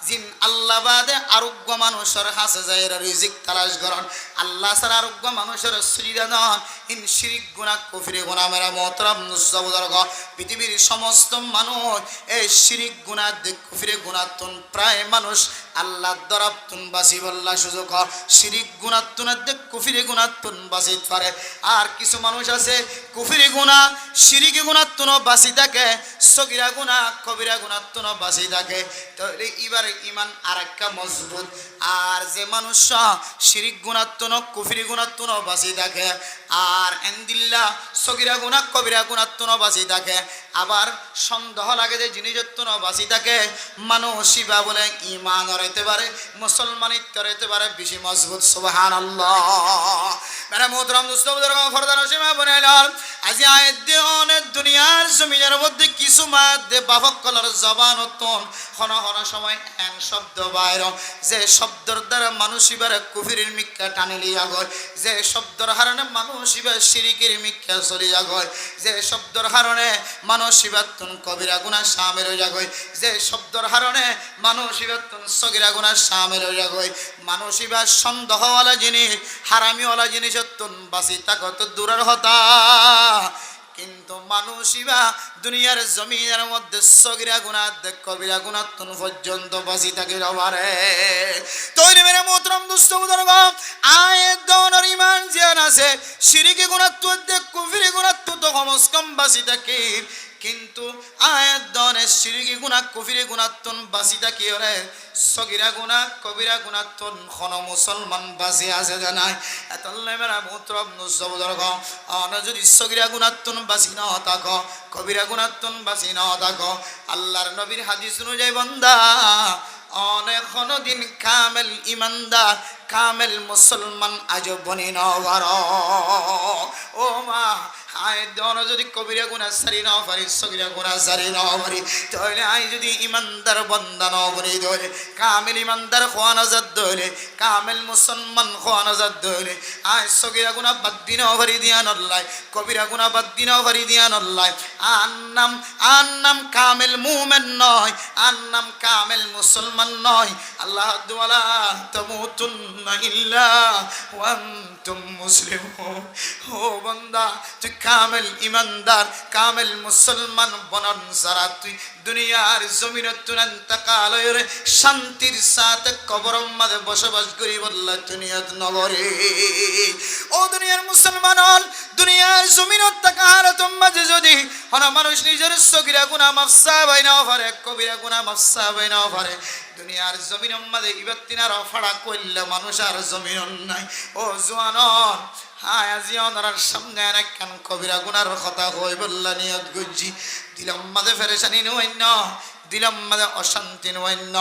জিন আল্লাহ বাদে আরোগ্য মানুষের হাসে যায় রিজিক তালাশ করেন, আল্লাহ ছাড়া আরোগ্য মানুষের সুবিধা নন। ইন শিরিক গুনাহ কুফরি গুনাহ মেরা মোহতরম বুজুর্গ, পৃথিবীর সমস্ত মানুষ এই শিরিক গুনাহ কুফরি গুনাহ তুন প্রায় মানুষ আল্লাহ দরব তুন বাসি বল্লা সুযোগ শিরিক গুনাহ তুন কুফরি গুনাহ তুন বাসি পারে। আর কিছু মানুষ আছে কুফরি গুনাহ শিরিক গুনাহ তুন বাসি থাকে, সগীরা গুনাহ কবিরা গুনাহ তুন বাসি থাকে। তো এবার ইমান আরেকটা মজবুত। আর যে মানুষ শিরিক গুনাহ তুন কুফরি গুনাহ তুন বাসি থাকে আর এন্দিল্লা সগীরা গুনাহ কবিরা গুনাহ তুন বাসি থাকে, আবার সন্দেহ লাগে যে জিনিসের তুন বাসি থাকে, মানসিবা বলে ইমান হইতে পারে মুসলমানিত্ব হইতে পারে বেশি মজবুত। সুবহানাল্লাহ। মেরা মোহতরম দোস্ত বুজুর্গ ফরদান সীমা বনাইলাম আজি আয়াত দেওয়ানের দুনিয়ার জমিনের মধ্যে কিছু মাদে বাবক কলার জবান তন হন হন সময় এন শব্দ বাইর যে শব্দর দ্বারা মানুষ ইবার কুফরির মিক্কা টানি লিয়া গয়, যে শব্দর হারণে মানুষ ইবার শিরিকের মিক্কা চলিয়া গয়, যে শব্দর হারণে মানুষ ইবার তুন কবিরা গুনাহ শামিল হইয়া গয়, যে শব্দর হারণে মানুষ ইবার তুন সগীরা গুনাহ শামিল হইয়া গয়। মানুষ ইবার সন্দেহওয়ালা জিনিস হারামিওয়ালা জিনিস তুন বাসি তাকত দূরের হতা, কিন্তু মানুষ ইবা দুনিয়ার জমিনের মধ্যে সগীরা গুনাহ কবিরা গুনাহ তুন পর্যন্ত বাসি থাকে রবারে। তৈরি মেরে মোহতরম দুষ্ট বুজুর্গ আয়াত দনের ইমান জিয়ান আছে শিরিকি গুনাহ তুন কুফরি গুনাহ তুন তো কমস কম বাসি থাকে, কিন্তু আয়াত দনের শিরিকি গুনাহ কুফরি গুনাহ তুন বাসি থাকে ওরে সগীরা গুনাহ কবিরা গুনাহ তুন কোন মুসলমান বাসি আছে জানাই। এতলে মেরা মোহতরম দুষ্ট বুজুর্গ আনা যদি সগীরা গুনাহ তুন বাসি না থাকো কবিরা গুনাহ তুন বাসি না থাকো, আল্লাহর নবীর হাদিস অনুযায়ী বান্দা অনেক দিন কামেল ইমানদার কামেল মুসলমান আজ বনি নবার। ও মা আয় দন যদি কবিরা গুনাহ সারি না পারি সগীরা গুনাহ সারি না পারি তাহলে আই যদি ইমানদার বান্দা না বনি ধরে কামেল ইমানদার হওয়া নাজাত ধরে কামেল মুসলমান হওয়া নাজাত ধরে আয় সগীরা গুনাহ বাদ দিন পারি দিয়ান আল্লাহ কবিরা গুনাহ বাদ দিন পারি দিয়ান আল্লাহ। আন্নাম কামেল মুমিন নয়, আন্নাম কামেল মুসলমান নয়। আল্লাহ দুআলা তামুতুন্না ইল্লা ওয়া আনতুম মুসলিমুন। ও বান্দা তুই কামেল ইমানদার কামেল মুসলমান বনন সারা তুই দুনিয়ার জমিনে তুই ইন্তেকাল হয়ে শান্তির সাথে কবরের মধ্যে বসবাস করি বললা দুনিয়াত নগরে। ও দুনিয়ার মুসলমান দুনিয়ার জমিনত তাকার তোমাজে যদি হন মানুষ নিজের সগীরা গুনাহ মাফসা বাইনা পারে কবিরা গুনাহ মাফসা বাইনা পারে দুনিয়ার জমিনের মধ্যে ইবাতিনার ফাড়া কইলে মানুষ আর জমিন নাই। ও জওয়ানর হায় আজি ওনার সামনে একখান কবিরা গুনার কথা হই বললা নিয়ত গুজি দিলাম মাঝে ফেরেশানি নইন্য দিলাম মাঝে অশান্তি নইন্য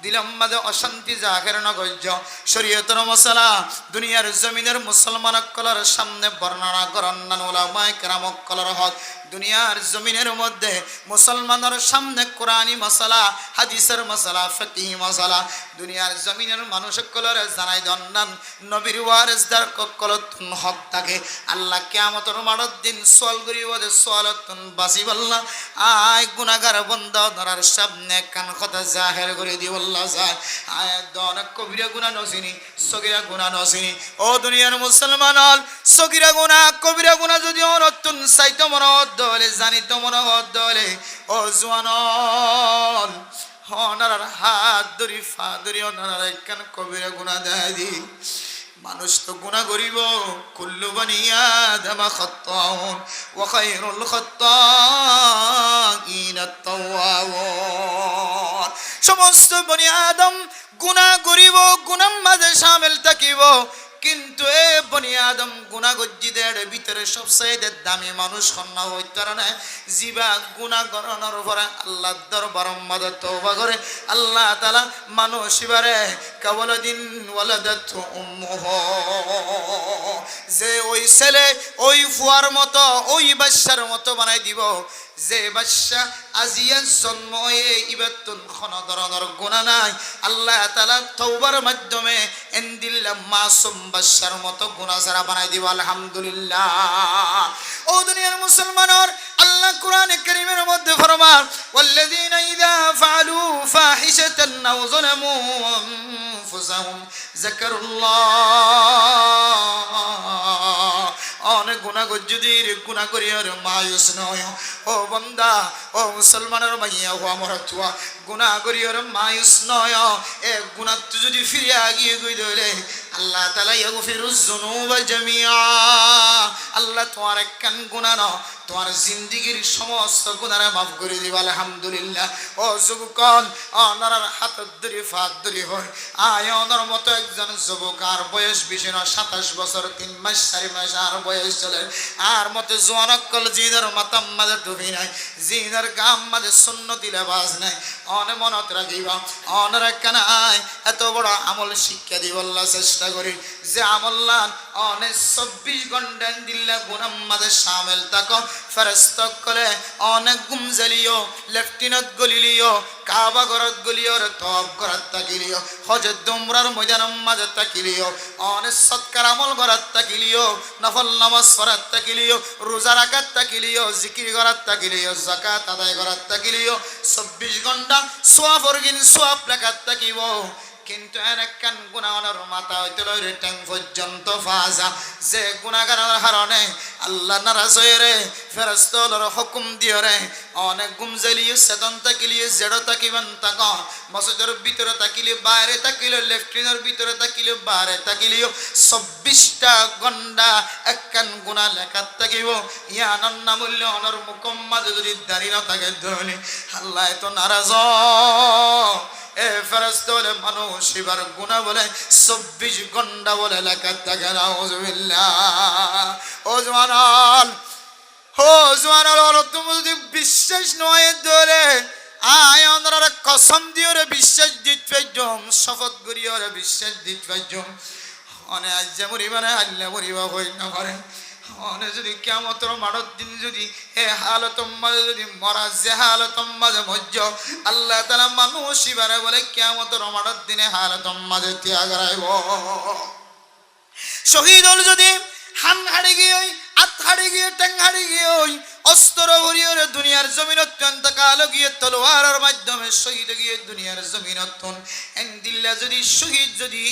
দিলাম মাঝে অশান্তি জাহের নগজ্য শরীয়তের মশলা দুনিয়ার জমিনের মুসলমান কলর সামনে বর্ণনা করেন না উলামায়ে কেরাম কলর হক দুনিয়ার জমিনের মধ্যে মুসলমানের সামনে কোরআনী মশলা হাদিসের মশলা ফিকহি মশলা দুনিয়ার জমিনের মানুষ কলরে জানাই দন্নান নবীর ওয়ারিসদার কলতুন হক থাকে আল্লাহ কিয়ামতের মাঠের দিন সওয়াল করিব যে সওয়ালতুন বাসি বললা আয় গুনাহগার বান্দা ধরার সামনে কান কথা জাহির করে দি বললা যায় আয় দন কবিরা গুনাহ নসিনি সগীরা গুনাহ নসিনি। ও দুনিয়ার মুসলমান সগীরা গুনাহ কবিরা গুনাহ যদি অনতুন সাইতো মনত দলে জানিত মনে দলে ও জওয়ান হনার হাত ধরি ফা ধরি হনার একখান কবিরা গুনাহ দেয় দি মানুষ তো গুনাহ করিব কুল্লু বনি আদম খাত্তাউন ওয়া খায়রুল খাত্তাইন আত-তাওয়াবুন। সমস্ত বনি আদম গুনাহ করিব গুনাহ মাঝে শামিল থাকিব, কিন্তু এ বনি আদম গুনাহ গজ্জিদের ভিতরে সবচেয়ে দামি মানুষ কন্যা হইতে না জিবা গুনাহ করানোর পরে আল্লাহ দরবারের মধ্যে তওবা করে আল্লাহ তাআলা মানুষ ইবারে কাওয়ালাদিন ওয়ালাদাতু উম্মুহু যে ওই ছেলে ওই ফুয়ার মতো ওই বাচ্চার মতো বানাই দিব যে বাদশা আজিয়া জন্ম ইবাতুন কোন ধরনের গুনাহ নাই আল্লাহ তাআলা তওবার মাধ্যমে এন্দিল্লা মাসুম বাদশার মতো গুনাহ ছাড়া বানাই দিব আলহামদুলিল্লাহ ও দুনিয়ার মুসলমানর আল্লাহ কোরআনে কারীমের মধ্যে ফরমান ওয়াল্লাযীনা ইযা ফাআলু ফাহিশাতান আও যালামু আনফুসাহুম যাকারুল্লাহ অনেক গুনাহ যদি গুনাহ করি আর মায়ুস নয় ও বান্দা ও মুসলমানের মাইয়া ও আমার তুয়া গুনাহ করি আর মায়ুস নয় এ গুনাহ যদি ফিরে আগিয়ে গই ধরে আল্লাহ তাআলা ইয়াগফিরুজ যুনুবা জামিআ আল্লাহ তোমার একখান গুনাহ না তোমার জিন্দেগীর সমস্ত গুনাহ মাফ করে দিবা আলহামদুলিল্লাহ ও যুবকন অনার হাত ধরে ফাত ধরে হয় আয় অনার মতো একজন যুবক আর বয়স বেশি না 27 বছর 3 মাস 4 মাস আর বয়স চলে আর মতে জোয়ানকল জিনার মাতাম মাঝে টুপি নাই জিনার গাম মাঝে সুন্নতি লেবাস নাই অনে মনত রাখিবা অনার একখানা আয় এত বড় আমল শিক্ষা দিবল্লা চেষ্টা করি যে আমল্লান অনে 24 ঘন্টা দিল্লা গুনাহ মাঝে শামিল থাকো ফেরেশতা করে অনেক গুম জ্বালিও লেফটেন্যান্ট গলিলিও কাবা ঘরত গলিও তওয়াব করত তাকিলিও হজত উমরার ময়দানের মাঝে তাকিলিও অনেক সৎকার আমল করত তাকিলিও নফল নামাজ পড়ত তাকিলিও রোজা রাখত তাকিলিও জিকির করত তাকিলিও যাকাত আদায় করত তাকিলিও 24 ঘন্টা সওয়াব অর্গিন সওয়াব লেখাত তাকিব কিন্তু একখান গুনাহর মাথা হইতে লইরে ট্যাং পর্যন্ত ফাজা যে গুনাহগারের কারণে আল্লাহ নারাজ হয়ে রে ফেরেশতাদের হুকুম দিয়ে রে অনেক গুম জ্বালিয়ে সেতন তাকিলিয়ে জেড়ো তাকিবেন তাক মসজিদের ভিতরে তাকিলে বাইরে তাকিলে লেফটেন্যান্টের ভিতরে তাকিলে বাইরে তাকিলিও 24টা ঘন্টা একখান গুনাহ লেখাত তাকিব ইয়ানন নামুল্য অনর মুকম্মাদ যদি দাঁড়ি না থাকে ধরে আল্লাহ তো নারাজ এ ফেরেশতা বলে মানুষ এবার গুনাহ বলে 24 ঘন্টা বলে লেখা থাকে নাউযুবিল্লাহ ও জওয়ানাল তুমি যদি বিশ্বাস নয় ধরে আয় অনর কসম দিয়ে রে বিশ্বাস দিত পাইজম শপথ করিও রে বিশ্বাস দিত পাইজম অনে আজ যে মরিবা না আল্লাহ মরিবা হই না করে অনে যদি কিয়ামতের মাঠের দিন যদি এ হালতম মাঝে যদি মরা যে হালতম মাঝে মজ্জ আল্লাহ তাআলা মানুষ ইবারে বলে কিয়ামতের মাঠের দিনে হালতম মাঝে ত্যাগ রাইব শহীদ হল যদি হান হাড়ি গিয়ে আত হাড়ি গিয়ে ট্যাং হাড়ি গিয়ে অস্ত্র ভরিয়ে দুনিয়ার জমিনত অন্তকাল গিয়ে তলোয়ারের মাধ্যমে শহীদ গিয়ে দুনিয়ার জমিনত এন্দিল্লা যদি শহীদ যদি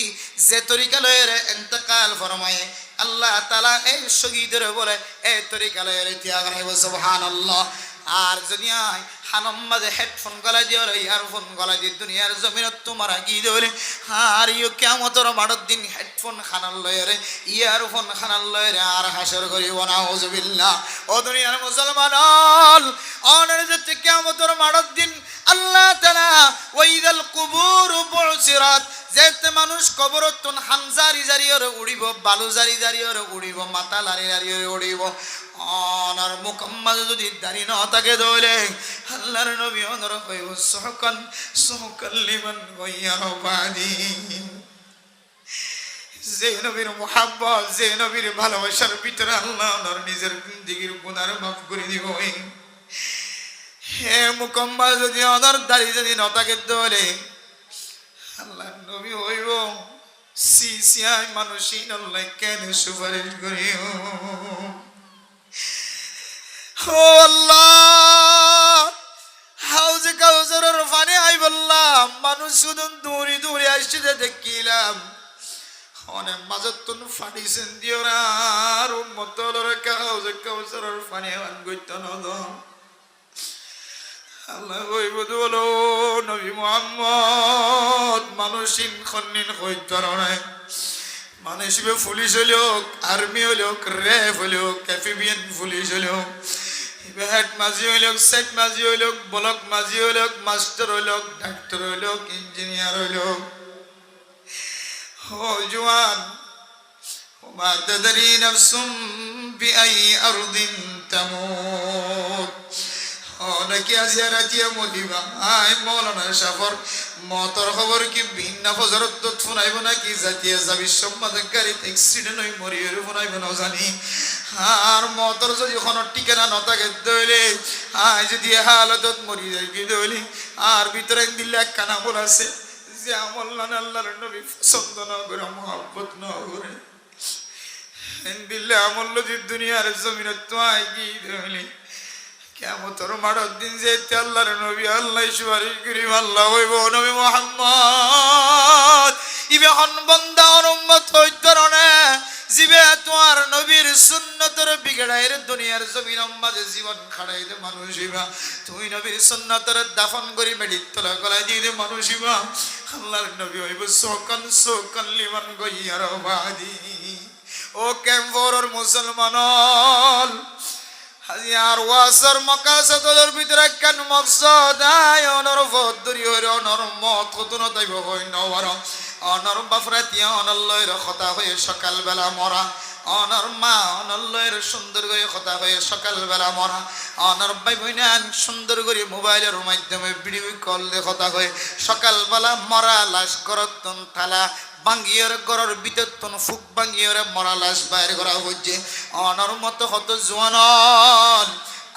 যে তরিকা লয়ে ইন্তেকাল ফরমায়ে আল্লাহ তাআলা এই শহীদের বলে এই তরিকা লয়ে ত্যাগ রাইব সুবহানাল্লাহ আর যদি আয় হানম মাঝে হেডফোন গলা দিয়ে ইয়ারফোন গলা দিয়ে দুনিয়ার জমিনত তোমার গিয়ে দেবে আর ইউ কিয়ামতের মাঠের দিন হেডফোন খানার লয়ে রে ইয়ারফোন খানার লয়ে রে আর হাসর করিব নাউযুবিল্লাহ ও দুনিয়ার মুসলমান অনের যেতে কিয়ামতের মাঠের দিন আল্লাহ তাআলা ওয়াইদাল কুবুর বুসিরাত যেতে মানুষ কবরতন হামজারি জারিয়রে উড়িব বালু জারি জারিয়রে উড়িব মাথা লারি লারিয়রে উড়িব অনার মুকম্মল যদি দাড়ি না থাকে দলে আল্লাহর নবী অনর কইব সুহকান লিমান গায়্যার বাদি যে নবীর মুহাব্বত যে নবীর ভালোবাসার ভিতরে আল্লাহ অনর নিজের জিন্দেগীর গুনাহ মাফ করে দিব হে মুকম্মল যদি অনর দাড়ি যদি না থাকে দলে আল্লাহর নবী হইব সিসিয়াই মানুষিন আল্লাহ কেন সুপারিশ করিও ও আল্লাহ হাউজে কাউসারের পানি আই বললাম মানুষ শুধু দূরে দূরে আসছে দেখিলাম অনেক মাজতুন ফাটিছেন দিও না আর উম্মতর হাউজে কাউসারের পানি আন গইত না আল্লাহ কইব বলো নবী মুহাম্মদ মানুষিন খন্নিন কইত না মানুষ পুলিশ হলো আর্মি হলো র্যাব হলো ক্যাফিবিয়ান পুলিশ হলো হেড মাঝি হইল সেট মাঝি হইল ব্লক মাঝি হইল মাস্টার হইল ডাক্তার হইল ইঞ্জিনিয়ার হইল ও জওয়ান ওমা তাদরি নাফসুম বিআই আরদিন তামুত ও নাকি আজিয়া রাজিয়া মলিবা আই মৌলানা সাফর মতর খবর কি ভিন্ন ফজরত শুনাইব নাকি জাতীয় যাবি সম্মাদের গাড়িতে অ্যাক্সিডেন্ট হয়ে মরিয়ে শুনাইব না জানি আর মতর যদি কোনো টিকানা নথাকে দইলে আই যদি হালতত মরি যাই কি দইলি আর ভিতরে দিল্লা কানা বল আছে যে আমল না আল্লাহর নবী পছন্দ না করে মহব্বত না করে দিল্লা আমল যদি দুনিয়ার জমিনে তো আই কি দইলি কিয়ামতের মাঠের দিন যেতে আল্লাহর নবী আল্লাহ সুপারিশ করিব আল্লাহ হইব নবী মুহাম্মদ ইবে হন বান্দা উম্মত হইতো না জিবে তোমার নবীর সুন্নতের বিগড়াইর দুনিয়ার জমিন মাঝে জীবন খাড়াইতে মানুষ হইবা তুই নবীর সুন্নতের দাফন করি মেডিত তোলা গলায় দিয়ে মানুষ হইবা আল্লাহর নবী হইব সোকান লিমান গইয়ার বাদি ও ক্যাম্পর মুসলমান আর ওয়াসর মাকাসাদের ভিতরে কেন মকসদ আয় অনর ফদরি হইর অনর মত কতন তাইব হই নওয়ার অনর বাফরাতিয়া অনল্লয়ের কথা হয়ে সকালবেলা মরা অনর মা অনল্লয়ের সুন্দর করে কথা হয়ে সকালবেলা মরা অনর ভাই বোন সুন্দর করে মোবাইলের মাধ্যমে ভিডিও কল দিয়ে কথা হয়ে সকালবেলা মরা লাশ করতন থালা বাঙ্গিয়ার গড়ের ভিতর তন ফুক বাঙ্গিয়ারে মরা লাশ বাইরে করা হচ্ছে অনর মতো হত জোয়ান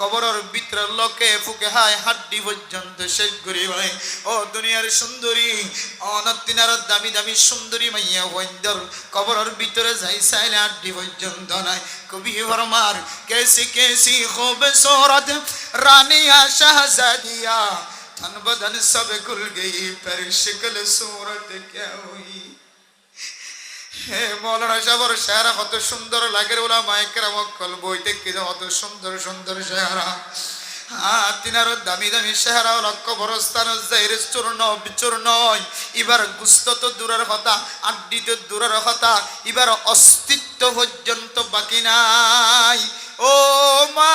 কবরের ভিতরে লোকে ফুকে হায় হাড্ডি পর্যন্ত শেষ করি ভাই ও দুনিয়ার সুন্দরী অনতিনার দামি দামি সুন্দরী মাইয়া বন্দর কবরের ভিতরে যাই চাইলে হাড্ডি পর্যন্ত নাই কবি ফরমার কেসি খুবে সোরত রানিয়া শাহজাদিয়া तन बदन सब खुल गई पर शिकल सूरत क्या हुई হে মৌলানা সাহেবের শেরা কত সুন্দর লাগে ওলামায়ে কেরাম কল বইতে কি কত সুন্দর সুন্দর শেরা তিনার দামি দামি শেরা লক্ষ বরস্তান জাইরে চূর্ণ বিচূর্ণ এবার গুস্ত তো দূরের কথা আড্ডি তো দূরের কথা এবার অস্তিত্ব পর্যন্ত বাকি নাই ও মা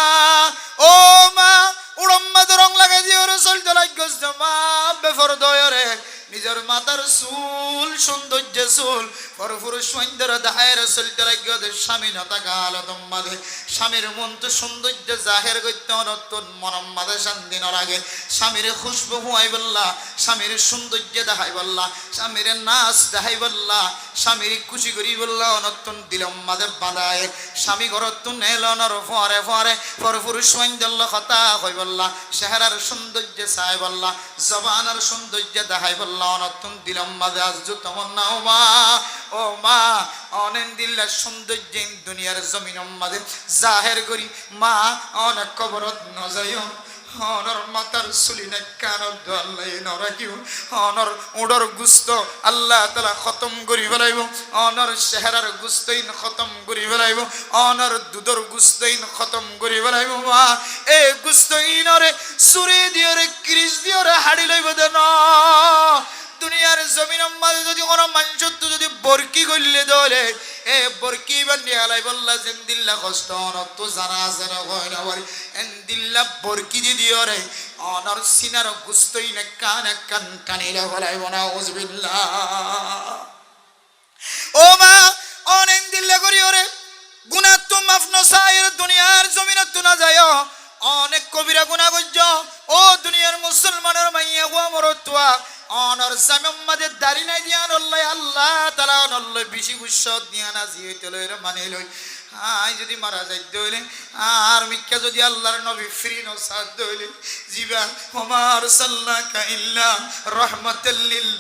উড়ম্মাদ রং লাগাই দিয়ে ওরে চলতে লাগছ মা বেফর দয়রে নিজের মাথার চুল সৌন্দর্য চুল পরপুরুষ সুন্দর দাহের চলতে লাগি ওদের স্বামী নতা গাল তোমাদের স্বামীর মন তো সৌন্দর্য জাহের করতে নতুন মনম মাঝে শান্তি ন লাগে স্বামীর খুশবু হুয়াই বললা স্বামীর সৌন্দর্য দেখাই বললা স্বামীর নাচ দেখাই বললা স্বামীর খুশি করি বললা নতুন দিলম মাঝে বাঁধায় স্বামী ঘরত নেলনর ফরে ফরে পরপুরুষ সুন্দর কথা হই বললা চেহারার সৌন্দর্য চাই বললা জবানের সৌন্দর্য দেখাই বললা নতুন দিলম মাঝে আজ তমন্না ও মা অনেক দিল্লার সৌন্দর্য দুনিয়ার জমিন মাঝে জাহের করি মা অনেক কবরত নজায় অনর মাতার সুলিনে কান আল্লাহ নরাকিও অনর উডর গুস্ত আল্লাহ তাআলা খতম করি ফেলাইব অনর চেহারার গুস্তইন খতম করি ফেলাইব অনর দুধর গুস্তইন খতম করি ফেলাইব মা এ গুস্তইনরে সুরি দিয়রে ক্রিস দিয়রে হাড়ি লইব দেন দুনিয়ার জমিন মাঝে যদি কোনো মানুষ যদি বরকি করলে দলে এ বরকি বান্দি আলাই বললা জেন্দিল্লা কষ্ট অনত জানা জানা হয় না বাড়ি এন্দিল্লা বরকি দি দিও রে অনর সিনার গুস্তই না কান টানিলে বলাই বনা উজবিল্লাহ ও মা অনেক দিল্লা করি ওরে গুনাহ তো মাফ নসায়ের দুনিয়ার জমিন তো না যায় অনেক কবিরা গুনাহ করছ ও দুনিয়ার মুসলমানের মাইয়া গো মরতুয়া অনর জামিন মাঝে দাড়ি নাই দিয়ান আল্লাহ তাআলা অনল্লে বেশি গুসত দিয়া না জিইতে লইর মানে লই আই যদি মারা যাইতে হইলে আর মিক্কা যদি আল্লাহর নবী ফ্রি নসাদ দইলে জিবা ওমার সাল্লাকা ইল্লা রাহমাতাল লিল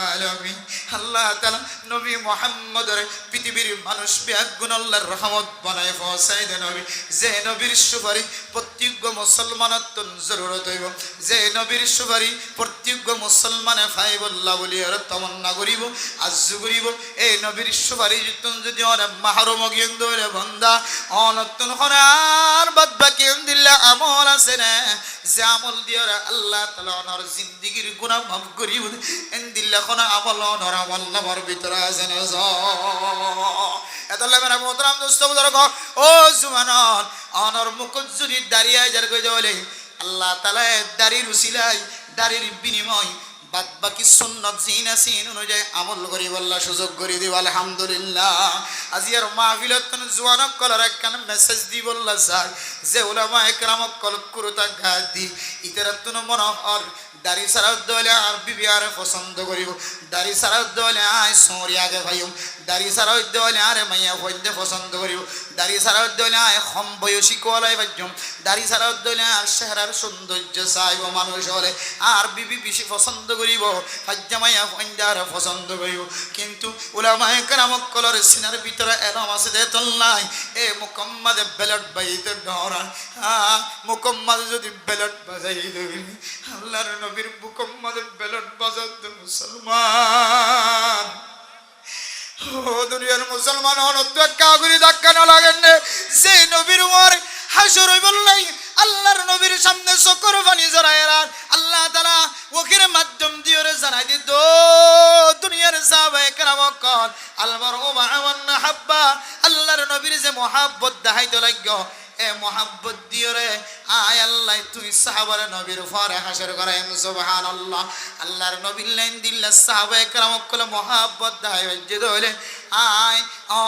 আলামিন আল্লাহ তাআলা নবী মুহাম্মদের পৃথিবীর মানুষ বেগুন আল্লাহর রহমত বানায় পৌঁছায় দেন নবী যে নবীর সুপারিশ প্রত্যেক মুসলমানের তো জরুরত হইব যে নবীর সুপারিশ প্রত্যেক মুসলমানে পাইব আল্লাহ বলি আর তমন্না করিব আরজু করিব এই নবীর সুপারিশ যদি অনেক মাহরুম গিয়ে দইরে বান্দা অনতুন হনার বাদ বাকি দিল্লা আমল আছে না যে আমল দিয়ে আল্লাহ তাআলা ওনার জিন্দেগীর গুনাহ মাফ করিব এন্দিল্লা কোনা আমল ওনার আমল নামার ভিতরে আছে না এতলে মেরা মোহতরম দোস্ত বুজুর্গ ও জুয়ানন ওনার মুখ যদি দাঁড়িয়ে যার কই বলে আল্লাহ তাআলা দাড়ির উসিলাই দাড়ির বিনিময় বাদ বাকি সুন্নত জিন আসিন অনুযায়ী আমল করি বললা সুযোগ করে দিব আলহামদুলিল্লাহ। আজিয়ার মাহফিলত জোয়ানক কলার একখান মেসেজ দি বললা স্যার যে ওলামা একরামক কল কুরুতা গা দি ইতারা তুন মনোহর দাড়ি সারার দলে আর বিবি আর পছন্দ করিব, দাড়ি সারার দলে আয় সৌরি আগে ভাইম, দাড়ি সারার দলে আরে মাইয়া হইতে পছন্দ করিব, দাড়ি সারার দলে আয় কম বয়সী কোয়ালাই বাজ্যম, দাড়ি সারার দলে আর চেহারার সৌন্দর্য চাইব মানুষ হলে আর বিবি বেশি পছন্দ করিব, হাজ্জা মাইয়া হইতে আর পছন্দ করিব। কিন্তু ওলামা একরামক কলর সিনার ভিতরে এরম আছে দে তোল্লাই এ মুকম্মাদে বেলট বাইতে ডরা মুকম্মাদ যদি বেলট বাজাই দেবে আল্লাহর নবীর মুকম্মাদে বেলট বাজাতে মুসলমান ও দুনিয়ার মুসলমান অনত্যাক্কা করি ধাক্কা না লাগেন যে নবীর উমর হাসর বললাই আল্লাহর নবীর সামনে চোখের পানি জড়ায়রা আল্লাহ তাআলা ওকের মাধ্যম দিয়ে জানাই দিত দুনিয়ার সাহাবায়ে কেরামক আলমার ও মা'আমান হাব্বা আল্লাহর নবীর যে মহব্বত দেখাইতে লাগলো এ মহব্বত দিয়ে রে আয় আল্লাহ তুই সাহাবার নবীর উপরে হাসর করাইম সুবহানাল্লাহ। আল্লাহর নবীর লাইন দিল্লা সাহাবায়ে কেরামক কলে মহব্বত দেখাই যে দলে আয়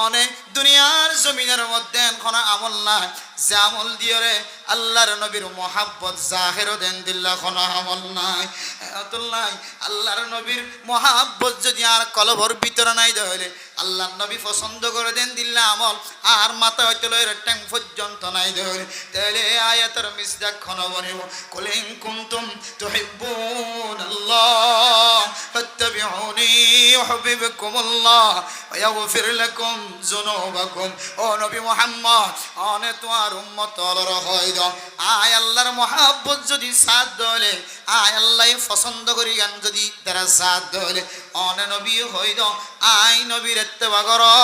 অনেক দুনিয়ার জমিনের মধ্যে কোনো আমল না যে আমল দিয়ে রে আল্লাহর নবীর মহব্বত জাহের দেন দিল্লা কোনো আমল নাই আতুল্লাহ। আল্লাহর নবীর মহব্বত যদি আর কলবর ভিতরে নাই দলে আল্লাহর নবী পছন্দ করে দেন দিল্লা আমল আর মাথা হইতে লয়ের ট্যাং পর্যন্ত নাই দলে তাহলে আয়াতের মিসদাক খন বনিব কুল ইন কুনতুম তুহিব্বুনাল্লাহ ফাত্তাবিউনি ইউহিব্বুকুমুল্লাহ ওয়া ইয়াগফির লাকুম যুনুবাকুম। ও নবী মুহাম্মদ অনে তোমার উম্মত হলর হইদ আয় আল্লাহর মহব্বত যদি সাথ দলে আয় আল্লাহ পছন্দ করি গান যদি তারা সাথ দলে অনে নবী হইদ আয় নবীর ইত্তেবা করো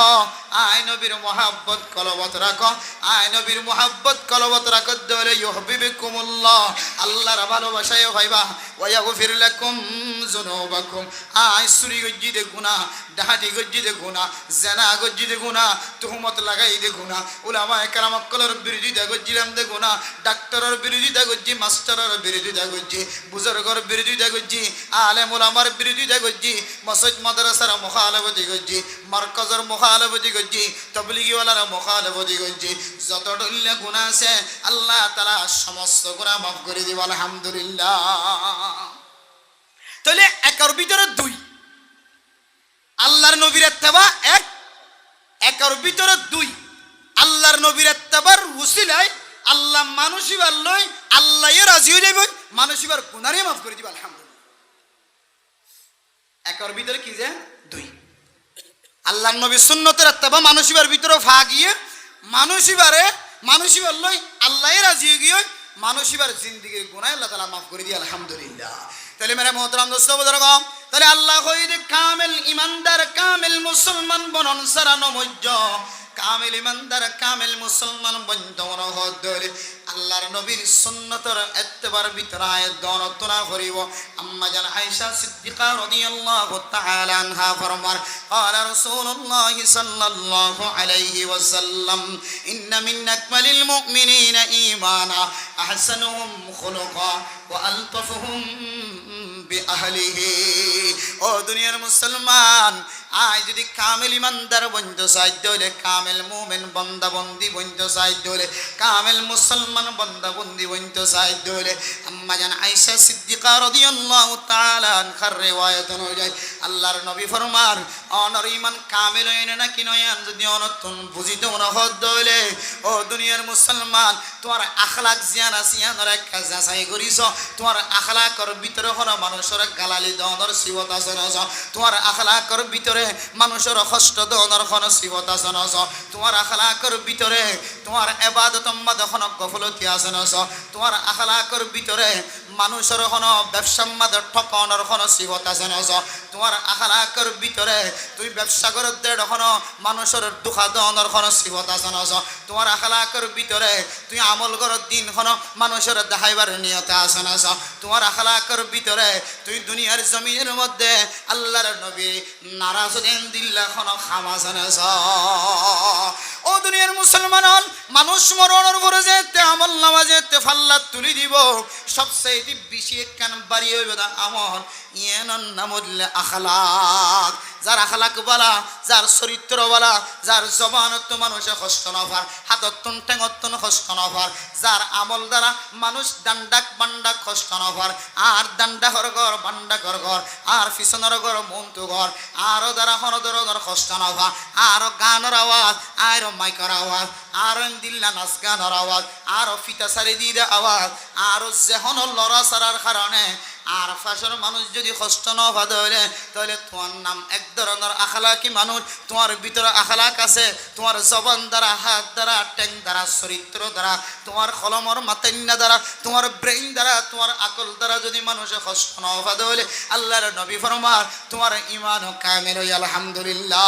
আয় নবীর মহব্বত কলবত রাখো আয় নবীর মহব্বত কলবত রাখো দলে ইউহিব্বুকুমুল্লাহ আল্লাহর ভালোবাসায় হইবা ওয়া ইয়াগফির লাকুম যুনুবাকুম। আয় চুরি গজ্জিতে গুনাহ ডাহাতি গজ্জিতে গুনাহ জেনা গজ্জিতে গুনাহ তুহমত লাগাই দে গুনাহ উলামায়ে কেরামক কলর বিরোধিতা গজ্জিলাম দে গুনাহ ডাক্তারের বিরোধিতা গজ্জি মাস্টারের বিরোধিতা গজ্জি বুজুর্গর বিরোধিতা গজ্জি আলেম উলামার বিরোধিতা গজ্জি মসজিদ মাদ্রাসার মুখালাফতি গজ্জি মারকাজের মুখালাফতি গজ্জি তাবলীগী ওয়ালার মুখালাফতি গজ্জি যত ডল্লে গুনাহ আছে আল্লাহ তাআলা সমস্ত গুনাহ মাফ করে দিব আলহামদুলিল্লাহ। তাহলে একের ভিতরে দুই আল্লাহর নবীর ইত্তেবা এক একের ভিতরে দুই আল্লাহর নবীর ইত্তেবার ওসিলায় আল্লাহ মানুষিবার লই আল্লাহ রাজি হয়ে যাবে মানুষিবার গুনাহরে মাফ করে দিব আলহামদুলিল্লাহ। একের ভিতরে কি যে দুই আল্লাহর নবীর সুন্নতের ইত্তেবা মানুষিবার ভিতরে ভাগিয়ে মানুষিবার লই আল্লাহ রাজি হয়ে গিয়ে মানুষিবার জিন্দেগির গুনাহ আল্লাহ তাআলা মাফ করে দিয়ে আলহামদুলিল্লাহ। তাহলে মেরে মোহতরম দোস্ত বুজুর্গ তাহলে আল্লাহ কইরে কামেল ইমানদার কামেল মুসলমান বনন সারা নমজ্জ কামেল ইমানদার কামেল মুসলমান বন্ধন হদলে আল্লাহর নবীর সুন্নতের ইত্তেবার ভিতরে আয়াত গণতনা করিব। আম্মা জান আয়েশা সিদ্দিকা রাদিয়াল্লাহু তাআলা আনহা ফরমান قال رسول الله صلى الله عليه وسلم إن من أكمل المؤمنين إيمانا أحسنهم خلقا وألطفهم بأهله। ও দুনিয়ার মুসলমান আয় যদি কামেল ইমানদার বন্ধু সাইদ হলে কামেল মুমিন বান্দা বন্দি বন্ধু সাইদ হলে কামেল মুসলমান বান্দা বন্দি বন্ধু সাইদ হলে আম্মা জান আয়েশা সিদ্দিকা রাদিয়াল্লাহু তাআলা আনহার রিওয়ায়াত অনুযায়ী আল্লাহর নবী ফরমান অনর ইমান কামেল হইনে না কি নয় যদি অনতন বুঝিতে না হদ হইলে ও দুনিয়ার মুসলমান তোমার আখলাক জিয়ান আসিয়ানর এক যাচাই করিস তোমার আখলাকর ভিতরে হলো মানুষের গালালি দনর সিবত আছে না তোমার আখলাকর ভিতরে মানুষের কষ্ট দনর কোন সিবত আছে না তোমার আখলাকর ভিতরে তোমার ইবাদত মাদখন গফলতি আছে না তোমার আখলাকর ভিতরে মানুষের কোন ব্যবসা মাদ ঠকানোর কোন সিবত আছে না তোমার আখলাকর ভিতরে তুই ব্যবসা করে দেড় কোন মানুষের দুঃখা দনর কোন সিবত আছে না তোমার আখলাকর ভিতরে তুই আমল কর দিন কোন মানুষের দেখাইবার নিয়ত আছে না তোমার আখলাকর ভিতরে তুই দুনিয়ার জমিনের মধ্যে আল্লাহর নবী নারাজ দেন দিল্লা খন খামাসানে ও দুনিয়ার মুসলমান মানুষ মরণের পরে যেতে আমল নামা যেতে ফাল্লা তুলি দিব সবচেয়ে বেশি একখান বাড়ি হইবে না আমল ইয়ানন নামুল্লে আখলাক যার আখলাক বালা যার চরিত্র বালা যার জবানত মানুষে কষ্ট নফার হাততন টেঙতন কষ্ট নফার যার আমল দ্বারা মানুষ দান্ডাক বান্ডাক কষ্ট নফার আর দান্ডা ঘর ঘর বান্ডা ঘর ঘর আর পিছনের ঘর মন্তু ঘর আরো দ্বারা হরদর কষ্ট নফা আরো গানের আওয়াজ আরো মাইকের আওয়াজ আরো দিল্লা নাচ গানের আওয়াজ আরো ফিতা সারি দিয়ে আওয়াজ আরো যেহন লড়া সারার কারণে আর ফাঁসের মানুষ যদি কষ্ট না ধরে তাহলে তোমার নাম এক ধরনের আখলাকি মানুষ তোমার ভিতরে আখলাক আছে তোমার জবান দ্বারা হাত দ্বারা ট্যাং দ্বারা চরিত্র দ্বারা তোমার কলমর মাতান্না দ্বারা তোমার ব্রেইন দ্বারা তোমার আকল দ্বারা যদি মানুষে কষ্ট না ধরে আল্লাহর নবী ফরমান তোমার ঈমান কামিল আলহামদুলিল্লাহ।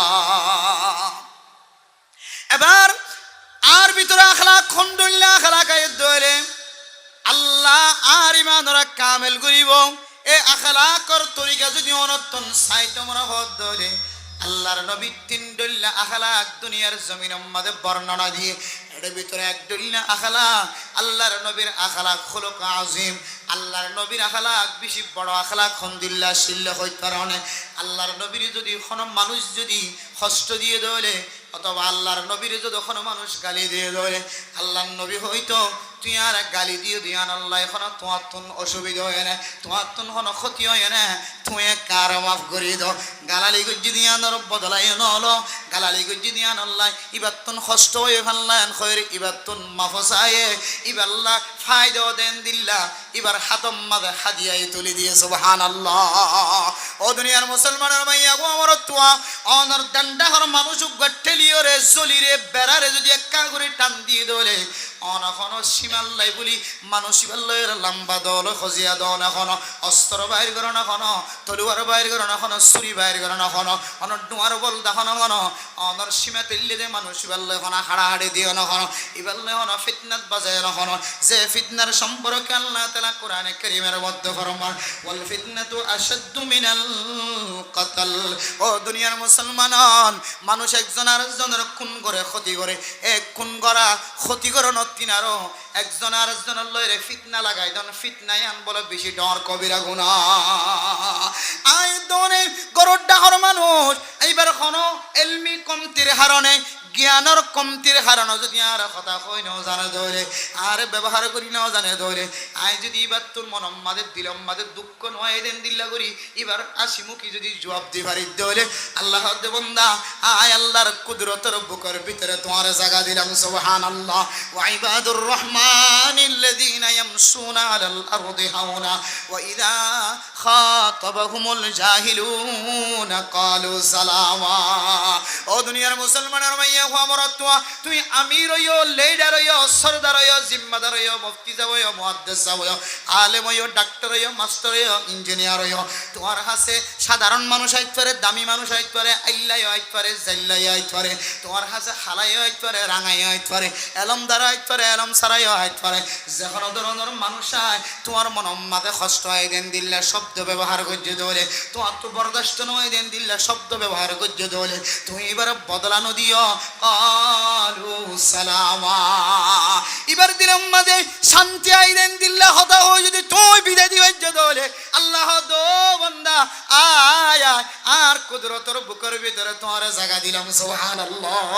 এবার আর ভিতরে আখলাক খন্ডুল্লাহ আখলাক আয়াত ধরে আল্লাহ আর ইমানরা কামেল করিব এ আখলাকর তরিকা যদি অনতন সাইট আমরা হদ ধরে আল্লাহর নবী তিন দল্লা আখলাক দুনিয়ার জমিনের মধ্যে বর্ণনা দিয়ে এর ভিতরে এক দল্লা আখলাক আল্লাহর নবীর আখলাক খুলুক আযীম আল্লাহর নবীর আখলাক বেশি বড় আখলাক আলহামদুলিল্লাহ শিল্লে হইতে কারণে আল্লাহর নবীর যদি কোনো মানুষ যদি কষ্ট দিয়ে দেয় অথবা আল্লাহর নবীর যদি কোনো মানুষ গালি দিয়ে দেয় আল্লাহর নবী হয়তো তুই আর গালি দিয়ে দিয়ান আল্লাহ এখন তোমার তুন অসুবিধা হয় না তোমার তুন কোনো ক্ষতি হয় না তুই কার মাফ করি দাও গালালি গজ্জি দিয়ানোর বদলাই নলো গালালি গজ্জি দিয়ান আল্লাহ ইবার তুন কষ্ট হয়ে ফাল্লান খয়ের ইবার তুন মাফসায়ে ইবাল্লাহ ফায়দা দেন দিল্লা এবার হাতম মাঝে হাদিয়াই তুলি দিয়ে সুবহানাল্লাহ। ও দুনিয়ার মুসলমানের মাইয়া গো আমার তোয়া অনর ডান্ডাহর মানুষ গঠেলিও রে জলিরে বেড়ারে যদি একা করে টান দিয়ে দলে অনখন সীমাল্লাই বলি মানুষ ইবাল্লাইয়ের লম্বা দল খজিয়া দল এখন অস্ত্র বাইর করে না এখন তলুয়ার বাইর করে না এখন ছুরি বাইর করে না এখন অনর ডুয়ার বল দেখানো এখন অনর সীমা তেললে যে মানুষ ইবাল্লাই এখন হাড়াহাড়ি দিয়ে না এখন ইবাল্লাই এখন ফিতনাত বাজায় না এখন যে ফিতনার সম্পর্কে আল্লাহ তাআলা কোরআনে কারীমের মধ্যে ফরমান ওয়াল ফিতনাতু আশাদ্দু মিনাল কতল। ও দুনিয়ার মুসলমান মানুষ একজন আরেকজনের খুন করে ক্ষতি করে এক খুন করা ক্ষতি করে নতিনারও একজন আরেকজনের লয়রে ফিতনা লাগাই দন ফিতনায় আন বলে বেশি ডর কবিরা গুনাহ আই দনে গরর ডাহর মানুষ এইবার কোনো এলমি কমতির হারণে জ্ঞানের কমতির কারণে যদি আর কথা কই নাও জানে ধরে আর ব্যবহার করি নাও জানে ধরে আই যদি এবার তোর মনম মাদের দিলম মাদের দুঃখ নয় দেন দিল্লা করি এবার আসি মুখী যদি জবাব দি পারি ধরে আল্লাহ বন্দা আয় আল্লাহর কুদরতের বুকের ভিতরে তোমার জায়গা দিলাম সুবহানাল্লাহ। ওয়া ইবাদুর রহমানিল্লাযীনা ইয়ামশুনা আলাল আরদি হাওনা ওয়া ইযা খাতাবাহুমুল জাহিলুনা ক্বালু সালামা। ও দুনিয়ার মুসলমানের মাইয়া তুই আমির হইও লিডার হইও সরদার হইও জিম্মাদার হইও মুফতি হইও মুহাদ্দিস হইও আলেম হইও ডাক্তার হইও মাস্টার হইও ইঞ্জিনিয়ার হইও তোমার কাছে সাধারণ মানুষ আইতে পারে দামি মানুষ আইতে পারে আইলাই আইতে পারে জাইলাই আইতে পারে তোমার কাছে হালাই আইতে পারে রাঙাই আইতে পারে এলমদার আইতে পারে এলম সারাই আইতে পারে যে কোনো ধরনের মানুষ আয় তোমার মনম মাঝে কষ্ট হয় দেন দিল্লা শব্দ ব্যবহার করছে ধরে তোমার তো বরদাস্ত নয় দেন দিল্লা শব্দ ব্যবহার করছে ধরে তুমি এবার বদলানো দিও কালু সালামা এবার দিলাম মাঝে শান্তি আইলেন দিল্লা হতা হয়ে যদি তুই বিদায় দিবে দলে আল্লাহ দো বান্দা আয় আর কুদরতের বুকের ভিতরে তোমার জায়গা দিলাম সুবহানাল্লাহ।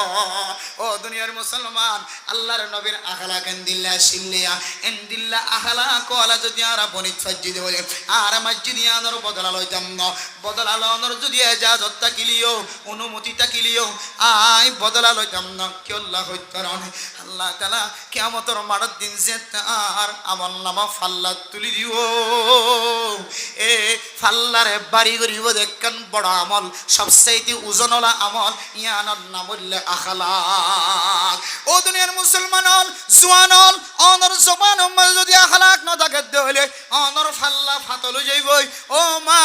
ও দুনিয়ার মুসলমান আল্লাহর নবীর আখলাক এন্দিল্লা শিল্লিয়া এন্দিল্লা আখলাক ওয়ালা যদি আর বনিত ফাজ্জি বলে আর মসজিদ ইয়ানোর বদলা লইতাম না বদলা লওয়ানোর যদি ইজাজত থাকিলিও অনুমতি থাকিলিও আই বদলা লইতাম না কি আল্লাহ হইতারন আল্লাহ তাআলা কিয়ামতের মাঠের দিন যে আর আমল নামা ফাল্লা তুলি দিও এ ফাল্লারে বাড়ি করিব দেখেন বড় আমল সবচেয়ে ওজনওয়ালা আমল ইয়ানোর নাম হইলে আখলাক। ও দুনিয়ার মুসলমান জওয়ান অনর জবান যদি আখলাক না থাকে হইলে অনর ফাল্লা ফাতল যাইবই ও মা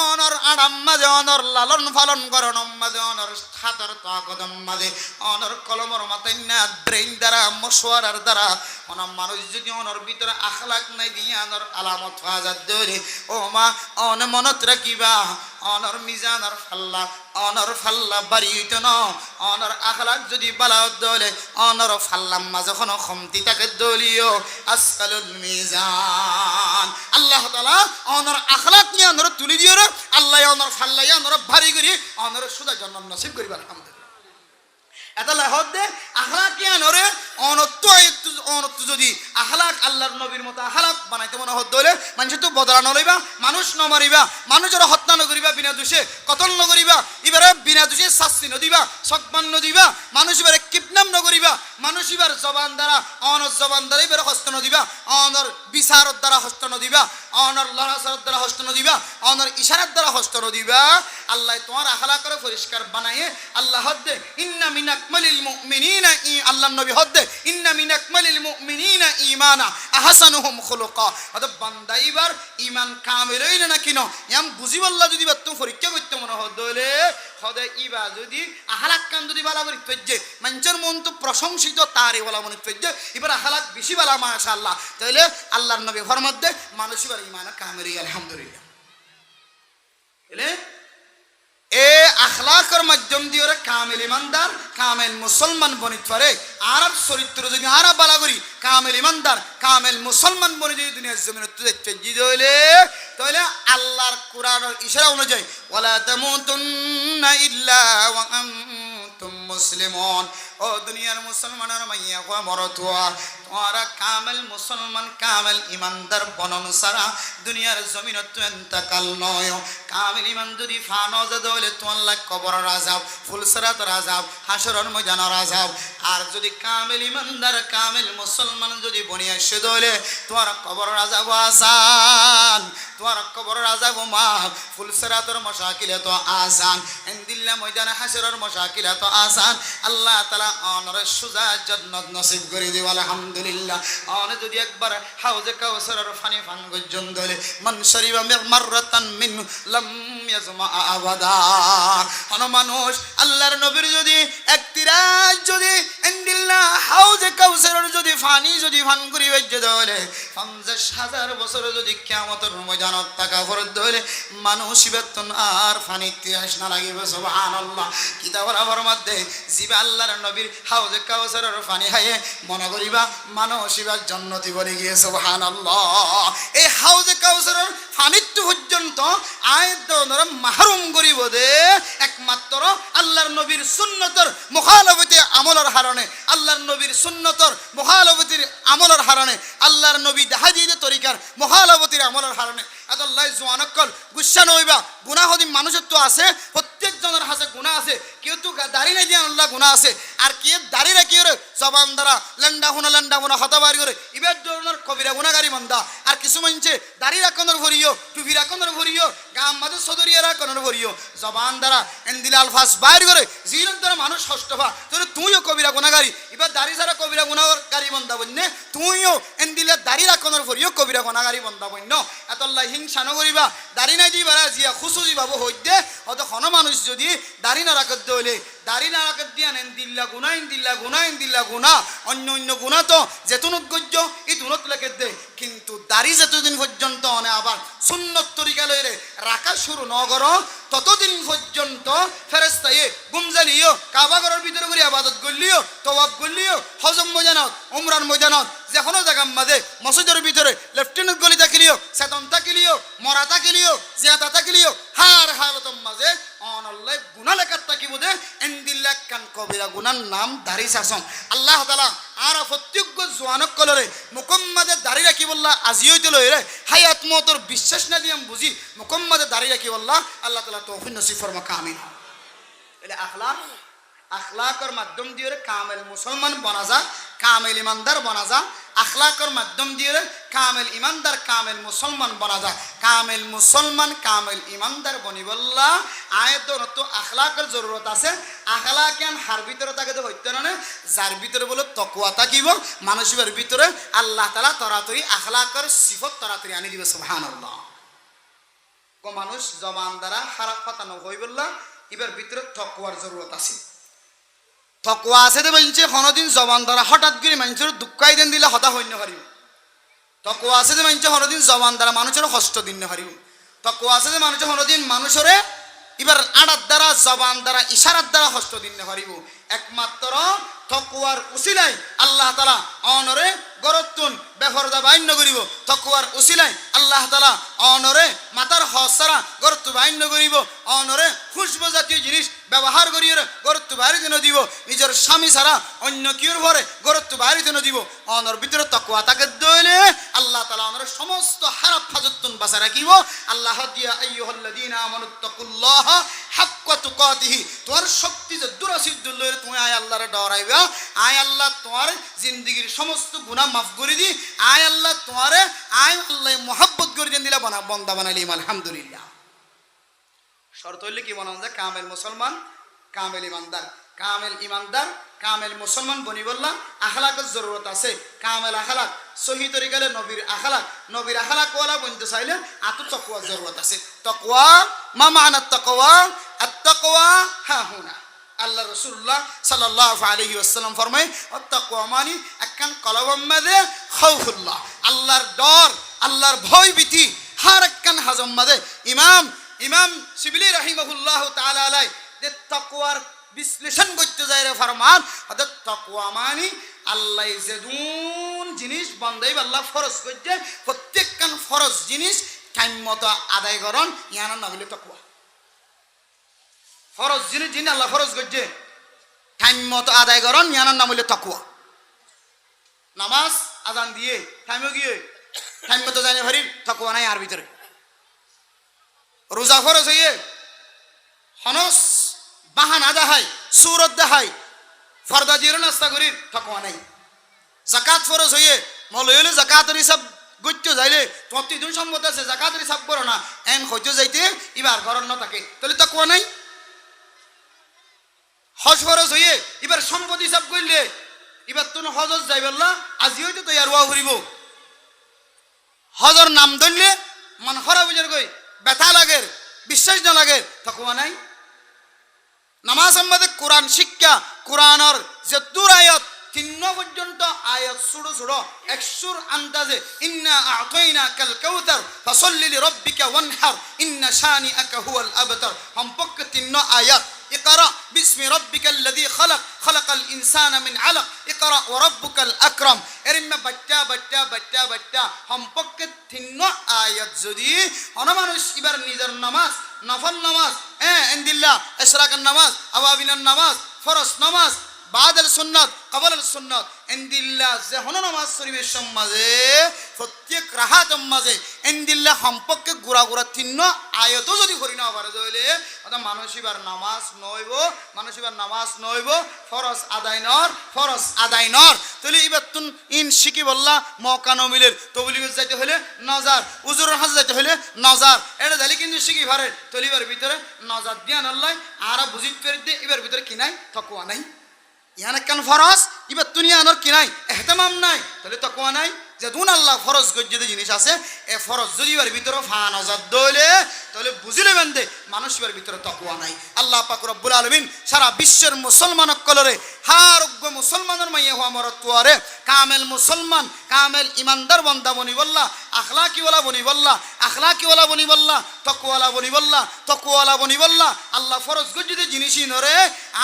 অনর আড়াম মাঝে অনর লালন পালন করন মাঝে অনর হাতের তাকদম মাঝে অনর কলমর মাথায় না ব্রেইন দ্বারা মশওয়ারার দ্বারা অনর মানুষ যদি অনর ভিতরে আখলাক নাই দিয়ে অনর আলামত ফাজাত ধরে ও মা অন মনত রাখিবা অনর মিজানর ফাল্লা অনর ফাল্লা বাড়িত ন অনর আখলাক যদি বালাও দলে অনর ফাল্লাম মাঝে কোনো খমতি তাকে দলীয় আসকালুল মিজান আল্লাহ তাআলা অনর আখলাক নিয়ে অনর তুলি দিও রে আল্লাহ অনর ফাল্লাই অনর ভারী করি অনর সুদা জন্ম নসিব করিবা আলহামদুলিল্লাহ এটা লাহদ দে আখলাক কি আনরে অনত্ব যদি আখলাক আল্লাহর নবীর মতো আখলাক বানাইতে মনে হদ দলে মানুষ তো বদলা নলইবা মানুষ ন মারিবা মানুষের হত্যা নকরিবা বিনা দোষে কতল নকরিবা এবারে বিনা দোষে শাস্তি নদিবা সকমান নদিবা মানুষ এবারে কিপনাম নকরিবা মানুষ এবার জবান দ্বারা অনর জবান দ্বারা এবারে হস্ত নদিবা অনর বিচারত দ্বারা হস্ত নদিবা অনর লড়াচড়ার দ্বারা হস্ত নদিবা অনর ইশারার দ্বারা হস্ত নদিবা আল্লাহ তোমার আখলাক করে পরিষ্কার বানাইয়ে আল্লাহ হদ্দে ইন্না মিন আকমালিল মুমিনিনা আল্লাহ নবী হদ্দে ইন্না মিন আকমালিল মুমিনিনা ঈমানা আহসানুহুম খুলুকা অত বান্দা এবার ঈমান কামিল হইল না কিনো এম বুঝিবাল্লাহ যদি বাত পরীক্ষা করতে মনে হদলে হদে ইবা যদি আখলাক কান যদি বালা করি তজ্জে মানুষের মন তো প্রশংসিত তারে বলা মনে তজ্জে এবার আখলাক বেশি বালা মাশাআল্লাহ তাইলে আল্লাহর নবী ফরমাতে মানুষ এবার ঈমান কামিল আলহামদুলিল্লাহ এলে এ আখলাকের মাধ্যম দিয়ে কামেল ইমানদার কামেল মুসলমান বনিত পারে আরব চরিত্র যদি আরব বালা করি কামেল ইমানদার কামেল মুসলমান বনি যদি দুনিয়ার জমিনে তেজি হইলে তাহলে আল্লাহর কোরআনের ইশারা অনুযায়ী ওয়ালা তামুতুন্না ইল্লা ওয়া আনতুম মুসলিমুন ও দুনিয়ার মুসলমানের মাইয়া কো মরতুয়া তোরা কামেল মুসলমান কামেল ইমানদার বনন সারা দুনিয়ার জমিনত ইন্তেকাল নয় কামেল ইমান যদি ফানো হলে তোমার লাগ কবরের আযাব ফুলসরাতের আযাব হাসরের ময়দানের আযাব আর যদি কামেল ইমানদার কামেল মুসলমান যদি বনি আসে দলে তোমার কবরের আযাব আসান তোমার কবরের আযাব মাফ ফুলসরাতের মশাকিলে তো আসান ইনদিল্লা ময়দানে হাসরের মশাকিলে তো আসান আল্লাহ তাআলা অনর সুজা জান্নাত নসিব করে দিও আলহামদুলিল্লাহ অন যদি একবার হাউজে কাউসারের পানি পান গজন দলে মান শরিবা মাররাতান মিন লাম ইয়াজমা আবাদা অন মানুষ আল্লাহর নবীর যদি একতিরাজ যদি ইনদিল্লা হাউজে কাউসারের যদি পানি যদি পান করি বেজে দলে ৫০,০০০ বছর যদি কিয়ামতের ময়দানত তাকা ফরদ দলে মানুষ বেতন আর পানি ইতিহাস না লাগিবে সুবহানাল্লাহ কিতাবের আবার মধ্যে জিবা আল্লাহর নবীর হাউজে কাউসারের পানি খাইয়ে মনে করিবা মানুষ এবার জান্নাতি বলে গিয়ে সুবহানাল্লাহ এই হাউজে কাউসারের পানিত্ব পর্যন্ত আয়াত মাহরুম করিব দে একমাত্র আল্লাহর নবীর সুন্নতর মুখালাফতে আমলের হারণে আল্লাহর নবীর সুন্নতর মুখালাফতির আমলের হারণে আল্লাহর নবী দাহাদিদ তরিকার মুখালাফতির আমলের হারণে আল্লাহ জওয়ানকল গুসা নইবা গুনাহ যদি মানুষের তো আছে প্রত্যেক জনের হাতে গুনাহ আছে কেউ তো দাড়ি নাই দিয়ে আল্লাহ গুনাহ আছে আর কে দাড়ি রাখি রে জবান দ্বারা লেন্ডা হুনা হতাবারি করে ইবার ধরনের কবিরা গুনাহগারী বান্দা আর কিছু মানছে দাড়ি রাখনের ভরিও টুপি রাখনের ভরিও গাম মাঝে সদরিয়া রাখনের ভরিও জবান দ্বারা এন্দিল আলফাস বাইর করে জিনের দ্বারা মানুষ হস্তফা তোরে তুইও কবিরা গুনাহগারী এবার দাড়ি ছাড়া কবিরা গুনাহগারী বান্দা বন্যে তুইও এন্দিলে দাড়ি রাখনের ভরিও কবিরা গুনাহগারী বান্দা বন্য এতল্লাহ হিংসা নকরিবা দাড়ি নাই দিবারা জিয়া খুশুজি বাবু হইতে অত কোন মানুষ যদি দাড়ি না রাখত হইলে দাড়ি না রাখত দিয়া নেন দিল্লা গুনা অন্য গুণা তো যেতুনত গজ্য এই তুনত লেখে দে কিন্তু দাড়ি যতদিন পর্যন্ত অনে আবার সুন্নত তরিকা লইরে রাখা শুরু নগর ততদিন পর্যন্ত ফেরেস্তায়ে গুমজালিও কাবাগরের ভিতরে করে আবাদত করলিও তওয়াব করলিও হজম ময়দানত উমরার ময়দানত যে কোনো জায়গার মাঝে মসজিদের ভিতরে লেফটেন্যান্ট গলি থাকিলিও সেতন থাকিলিও মরা থাকিলিও জিয়াতা থাকিলিও হার হালতম মাঝে অনল্লাই গুনাহ লেখাত থাকিব দে এন্দিল্লা কান কবিরা গুনার নাম দাড়ি শাসন আল্লাহ তাআলা আর প্রত্যেক জওয়ানক কলরে মুকম্মাদে দাড়ি রাখি বললা আজি হইতে লইরে হায়াত মতর বিশ্বাস না দিয়াম বুঝি মুকম্মাদে দাড়ি রাখি বললা আল্লাহ তাআলা তৌফিক নসিব ফরমাক আমিন এলে আখলাকের মাধ্যম দিয়ে কামেল মুসলমান বনা যা কামেল ইমানদার বনা যা আখলাকের মাধ্যম দিয়ে কামেল ইমানদার কামেল মুসলমান বনা যা কামেল মুসলমান কামেল ইমানদার বনি বললা আয়াত তো আখলাকের জরুরত আছে আখলাকেন হার ভিতরে থাকে তো হইতে না যার ভিতরে বলে তাকওয়া থাকিব মানুষের ভিতরে আল্লাহ তাআলা তরাতরি আখলাকের সিফত তরাতরি আনি দিবে সুবহানাল্লাহ কো মানুষ জবান দ্বারা খারাপ কথা ন হই বললা এবার ভিতরে তাকওয়ার জরুরত আছে তাকওয়া আছে দে বলছে কোনদিন জবান দ্বারা হঠাৎ করে মানুষের দুঃখাই দেন দিলে হতা হইন্য পারিব তাকওয়া আছে দে বলছে কোনদিন জবান দ্বারা মানুষের কষ্ট দিন না পারিব তকওয়া আছে যে মানুষ হনদিন মানুষরে এবার আড়ার দ্বারা জবান দ্বারা ইশারার দ্বারা হস্ত দিন হারিব একমাত্র তকওয়ার উসিলাই আল্লাহ তাআলা অনরে গরতুন বেফরদা বাইন্য করিব তকওয়ার উসিলাই আল্লাহ তাআলা অনরে মাতার হসারা গরতু বাইন্য করিব অনরে খুশবু জাতীয় জিনিস ব্যবহার করিয়ে গরতু বাইরে দিন দিব নিজের স্বামী ছাড়া অন্য কিউর ভরে গরতু বাইরে দিন দিব অনর ভিতরে তকওয়া তাকে দইলে আল্লাহ তাআলা অনরে সমস্ত হারাপ ফাজতুন বাঁচা রাখিব আল্লাহ দিয়া আইয়ুহাল্লাযীনা আমানুত্তাকুল্লাহ হাক্কা তুকাতিহি তোমার শক্তি যে দুরাসিদ্ধ লইরে তুমি আয় আল্লাহরে ডরাইবা আয় আল্লাহ তোমার জিন্দেগীর সমস্ত গুনাহ মাফ করে দি আয় আল্লাহ তোমারে আয় আল্লাহ মোহাব্বত করে দেন দিলা বন্দা বানাইলিম আলহামদুলিল্লাহ শর্ত হইলে কি বানানো যায় কামেল মুসলমান কামেল ইমানদার কামেল ইমানদার কামেল মুসলমান বনি বললাম আখলাকের জরুরত আছে কামেল আখলাক সহি তরিকালে নবীর আখলাক ওয়ালা বনতে চাইলে আতো তাকওয়ার জরুরত আছে তাকওয়া মা মানা তাকওয়া আত-তাকওয়া হা হুনা আল্লাহ রাসূলুল্লাহ সাল্লাল্লাহু আলাইহি ওয়াসাল্লাম ফরমায় আত-তাকওয়া মানে একখান কলবের মধ্যে খাউফুল্লাহ আল্লাহর ডর আল্লাহর ভয় ভীতি হার একখান হাজম মধ্যে ইমাম শিবলি রাহিমাহুল্লাহ তাআলা আলাই যে তাকওয়ার বিশ্লেষণ করতে যায় রে ফরমান অর্থাৎ তাকওয়া মানে আল্লাহ যেদুন জিনিস বান্দাই আল্লাহ ফরজ করছে প্রত্যেকখান ফরজ জিনিস টাইম মতো আদায় করন ইয়ানার নাম হলো তাকওয়া ফরজ জিনিস যিনি আল্লাহ ফরজ করছে টাইম মতো আদায় করন ইয়ানার নাম হলো তাকওয়া নামাজ আজান দিয়ে টাইমে গিয়ে টাইম মতো জানে ভারি তাকওয়া নাই আর ভিতরে রোজা ফরজ হইয়ে হনস বাহানা দেখায় সুরত দেখায় ফরদা জিরো নাস্তা করি তাকওয়া নাই যাকাত ফরজ হইয়ে মলইলে যাকাতের হিসাব গইতে যাইলে প্রতিদিন সম্মত আছে যাকাতের হিসাব করো না এন হইতে যাইতে এবার ঘর না থাকে তাহলে তাকওয়া নাই হজ ফরজ হইয়ে এবার সম্পদ হিসাব করলে এবার তুমি হজত যাইবেল্লা আজি হইতে তৈয়ার হওয়া ঘুরিব হজর নাম ধরলে মান খরা বুঝার কই ব্যথা লাগে বিশ্বাস না লাগে তাকওয়া নাই নামাজ আমাদের কোরআন শিক্ষা কোরআনের যে দূর আয়াত 3 পর্যন্ত আয়াত ছোট ছোট একসুর আন্দাজে ইন্না আ'তাইনাকাল কাউসার ফাসাল্লি লিরাব্বিকা ওয়ানহার ইন্না শানিআকা হুয়াল আবতার সম্পর্কে 3 আয়াত اقرأ باسم ربك الذي خلق الإنسان من علق اقرأ وربك الأكرم এরমে বাচ্চা সম্পর্কে 3 আয়াত যদি মানুষ এবার নিজের নামাজ নফল নামাজ ইনদিল্লাহ ইশরাকের নামাজ আওয়াবিনের নামাজ ফরজ নামাজ বাদাল সুন্নাত কবলাল সুন্নাত ইনদিল্লাহ যে হন নামাজ শরীফের সমাজে প্রত্যেক রাহাতের মাঝে ইনদিল্লাহ সম্পর্কে গুড়া 3 আয়াত যদি করি না পারে তাহলে ওটা মানুষ এবার নামাজ নইব ফরজ আদায় নর তাহলে এবার তুন ইন শিখি বললা মৌকা নমিলের তবলিগে যাইতে হলে নজার উজুর হাজ যাইতে হলে নজার এটা জালি কিন্তু শিখি পারে তাহলে এবার ভিতরে নজার দিয়া নল্লাই আর বুঝি ফেরত দিয়ে এবার ভিতরে কি নাই তাকওয়া নাই ইয়ানে কেন ফরজ এবার দুনিয়া আনর কি নাই এহতেমাম নাই তাহলে তাকওয়া নাই যে দুন আল্লাহ ফরজ গজ্জে জিনিস আছে এ ফরজ যদি এবার ভিতরে ফানজাদ দইলে তাহলে বুঝিলে বেন্দে মানুষের ভিতরে তাকওয়া নাই আল্লাহ পাক রব্বুল আলামিন সারা বিশ্বের মুসলমান কলরে হারগ্য মুসলমানের মাইয়া হওয়া মরতুয়ারে কামেল মুসলমান কামেল ইমানদার বান্দা বনি বললা আখলাকিওয়ালা বনি বললা তাকওয়ালা বনি বললা আল্লাহ ফরজ গজ্জে জিনিসই নরে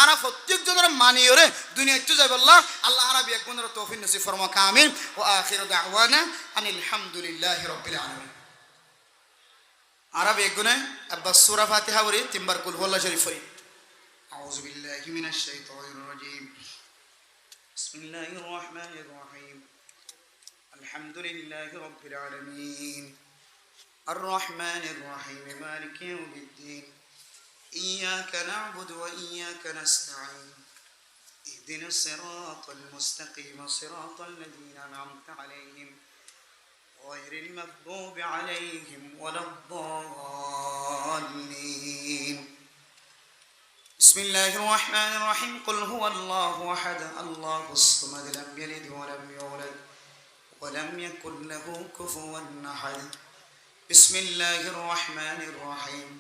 আরা প্রত্যেক জনের মানিয়রে দুনিয়া একটু যাই বললা আল্লাহ আরবি এক গুণের তৌফিক নসিব ফরমা কামিল ও আখির দাওয়ানা আনিল হামদুলিল্লাহি রাব্বিল আলামিন আরবি এক গুণে আব্বাস সূরা ফাতিহা পড়ি 3 বার কুল হুয়াল্লাহ শরীফ পড়ি আউযু বিল্লাহি মিনাশ শাইতানির রাজীম বিসমিল্লাহির রহমানির রহিম আলহামদুলিল্লাহি রাব্বিল আলামিন আর রহমানির রহিম মালিকি ইয়াউমিদ্দিন ইয়াকা না'বুদু ওয়া ইয়াকা নাস্তাঈন اهدنا الصراط المستقيم صراط الذين أنعمت عليهم غير المغضوب عليهم ولا الضالين بسم الله الرحمن الرحيم قل هو الله أحد الله الصمد لم يلد ولم يولد ولم يكن له كفوا أحد بسم الله الرحمن الرحيم